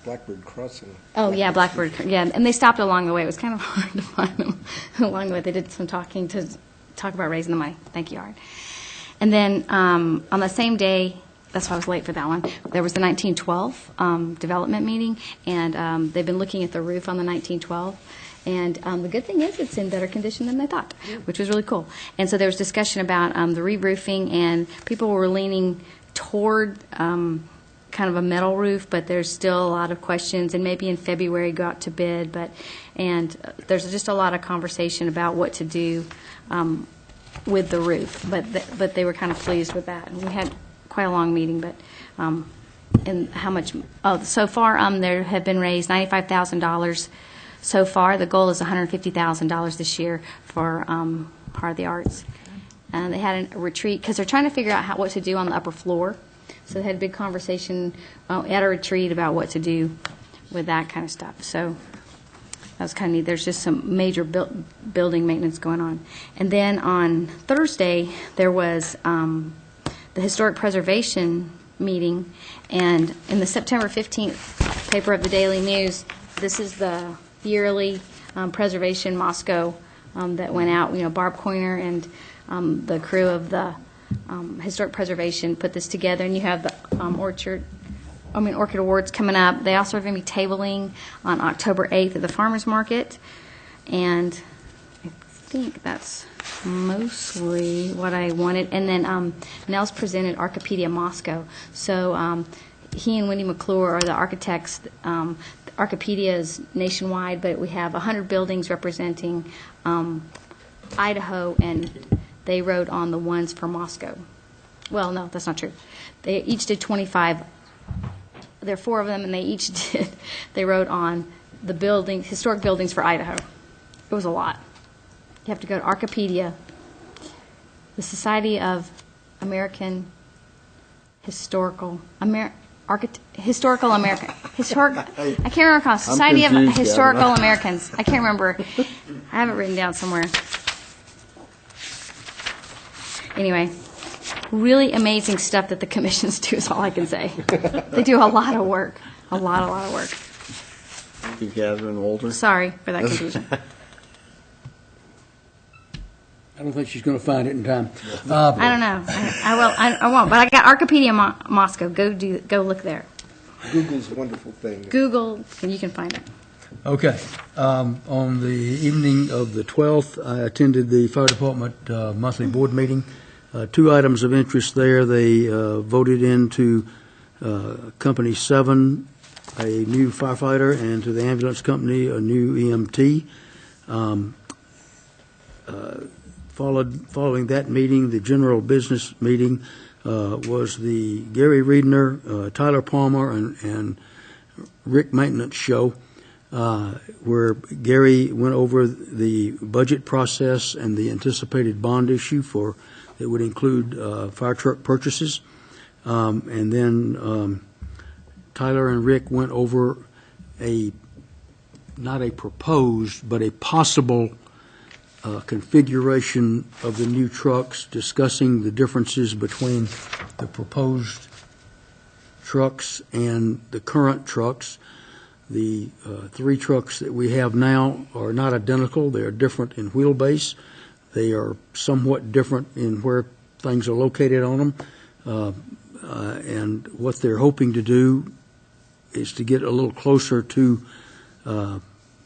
Blackbird Crossing. Oh, yeah, Blackbird, yeah, and they stopped along the way. It was kind of hard to find them along the way. They did some talking to talk about raising the money. Thank you, Art. And then on the same day, that's why I was late for that one, there was the 1912 development meeting, and they've been looking at the roof on the 1912, And the good thing is it's in better condition than they thought, which was really cool. And so there was discussion about the re-roofing, and people were leaning toward kind of a metal roof, but there's still a lot of questions, and maybe in February go out to bid. And there's just a lot of conversation about what to do with the roof. But they were kind of pleased with that. And we had quite a long meeting, but and how much? Oh, so far there have been raised $95,000 so far. The goal is $150,000 this year for Heart of the Arts. And they had a retreat because they're trying to figure out what to do on the upper floor. So they had a big conversation at a retreat about what to do with that kind of stuff. So that was kind of neat. There's just some major building maintenance going on. And then on Thursday, there was the Historic Preservation meeting. And in the September 15th paper of the Daily News, this is the yearly Preservation Moscow that went out. You know, Barb Coiner and the crew of the Historic Preservation put this together, and you have the Orchid Awards coming up. They also are going to be tabling on October 8th at the Farmers Market, and I think that's mostly what I wanted. And then Nels presented Archipedia Moscow. So he and Wendy McClure are the architects. Archipedia is nationwide, but we have 100 buildings representing Idaho, and they wrote on the ones for Moscow. Well, no, that's not true. They each did 25. There are 4 of them, and they wrote on the buildings, historic buildings for Idaho. It was a lot. You have to go to Archipedia, the Society of American Historical American. I can't remember. Society of Historical Americans. I can't remember. I have it written down somewhere. Anyway, really amazing stuff that the commissions do is all I can say. They do a lot of work. A lot of work. Thank you, Catherine Walter. Sorry for that confusion. I don't think she's going to find it in time. I don't know. I won't. But I got Archipedia Moscow. Go look there. Google's a wonderful thing. Google, and you can find it. Okay. On the evening of the 12th, I attended the Fire Department monthly board meeting. 2 items of interest there. They voted into Company 7 a new firefighter, and to the ambulance company a new EMT. Following that meeting, the general business meeting was the Gary Reedner, Tyler Palmer, and Rick Maintenance show, where Gary went over the budget process and the anticipated bond issue that would include fire truck purchases. And then Tyler and Rick went over not a proposed, but a possible configuration of the new trucks, discussing the differences between the proposed trucks and the current trucks. The 3 trucks that we have now are not identical. They are different in wheelbase. They are somewhat different in where things are located on them. And what they're hoping to do is to get a little closer to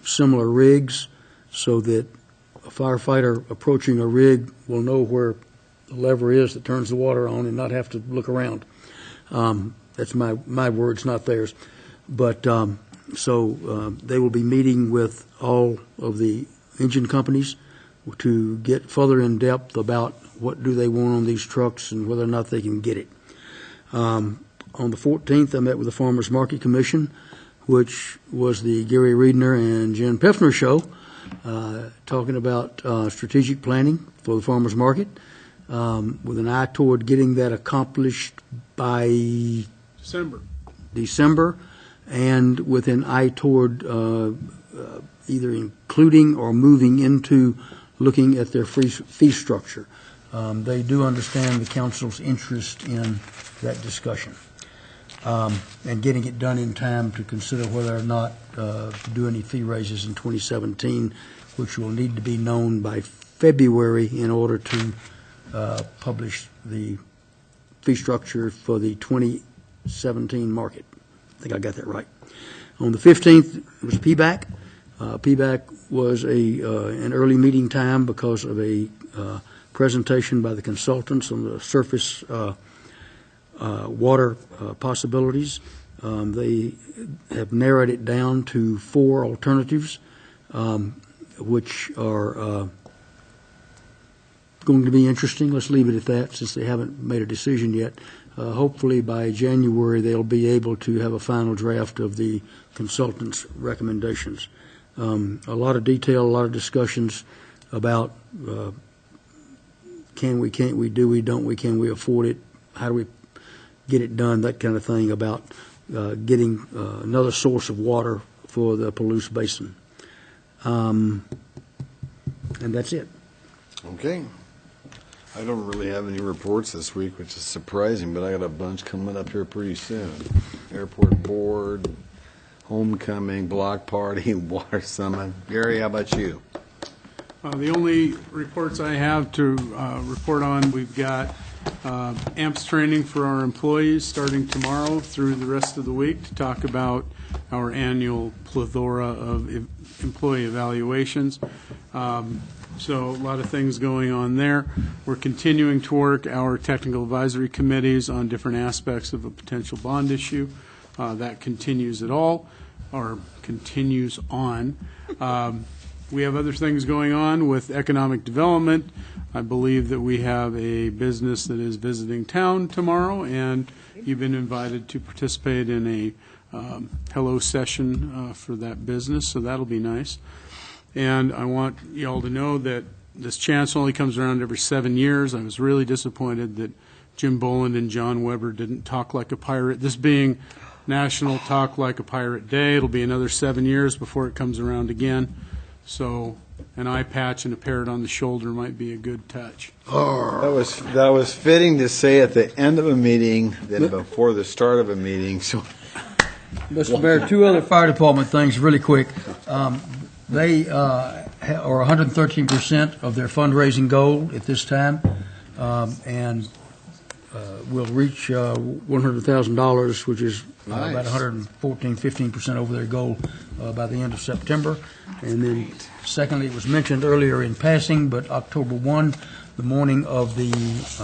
similar rigs, so that a firefighter approaching a rig will know where the lever is that turns the water on and not have to look around. That's my words, not theirs. But so they will be meeting with all of the engine companies to get further in depth about what do they want on these trucks and whether or not they can get it. On the 14th, I met with the Farmers Market Commission, which was the Gary Reedner and Jen Peffner show, talking about strategic planning for the farmers market, with an eye toward getting that accomplished by December, and with an eye toward either including or moving into looking at their fee structure. They do understand the council's interest in that discussion, and getting it done in time to consider whether or not to do any fee raises in 2017, which will need to be known by February in order to publish the fee structure for the 2017 market. I think I got that right. On the 15th, it was PBAC. PBAC was an early meeting time because of a presentation by the consultants on the surface water possibilities. They have narrowed it down to 4 alternatives, which are going to be interesting. Let's leave it at that since they haven't made a decision yet. Hopefully by January they'll be able to have a final draft of the consultants' recommendations. A lot of detail, a lot of discussions about can we, can't we, do we, don't we, can we afford it, how do we get it done, that kind of thing about getting another source of water for the Palouse Basin. And that's it. Okay. I don't really have any reports this week, which is surprising, but I got a bunch coming up here pretty soon. Airport board, homecoming, block party, water summit. Gary, how about you? The only reports I have to report on, we've got AMPS training for our employees starting tomorrow through the rest of the week to talk about our annual plethora of employee evaluations. So a lot of things going on there. We're continuing to work our technical advisory committees on different aspects of a potential bond issue. That continues continues on. We have other things going on with economic development. I believe that we have a business that is visiting town tomorrow, and you've been invited to participate in a hello session for that business, so that'll be nice. And I want you all to know that this chance only comes around every 7 years. I was really disappointed that Jim Boland and John Weber didn't talk like a pirate. This being National Talk Like a Pirate Day, it'll be another 7 years before it comes around again. So an eye patch and a parrot on the shoulder might be a good touch. That was fitting to say at the end of a meeting than before the start of a meeting. So, Mr. Mayor, 2 other fire department things really quick. They are 113% of their fundraising goal at this time, and will reach $100,000, which is about 15% over their goal by the end of September. And then, secondly, it was mentioned earlier in passing, but October 1, the morning of the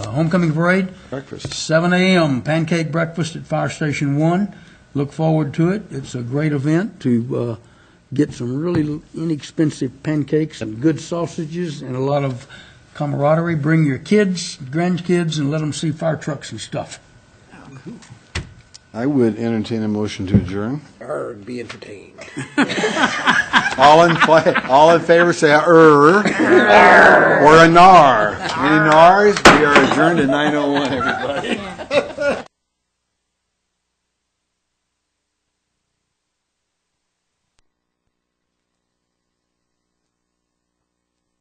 homecoming parade, breakfast, 7 a.m. pancake breakfast at Fire Station 1. Look forward to it. It's a great event to get some really inexpensive pancakes and good sausages and a lot of camaraderie. Bring your kids, grandkids, and let them see fire trucks and stuff. I would entertain a motion to adjourn. Or be entertained. All in favor say or a nar. Any nars? We are adjourned at 9:01, everybody.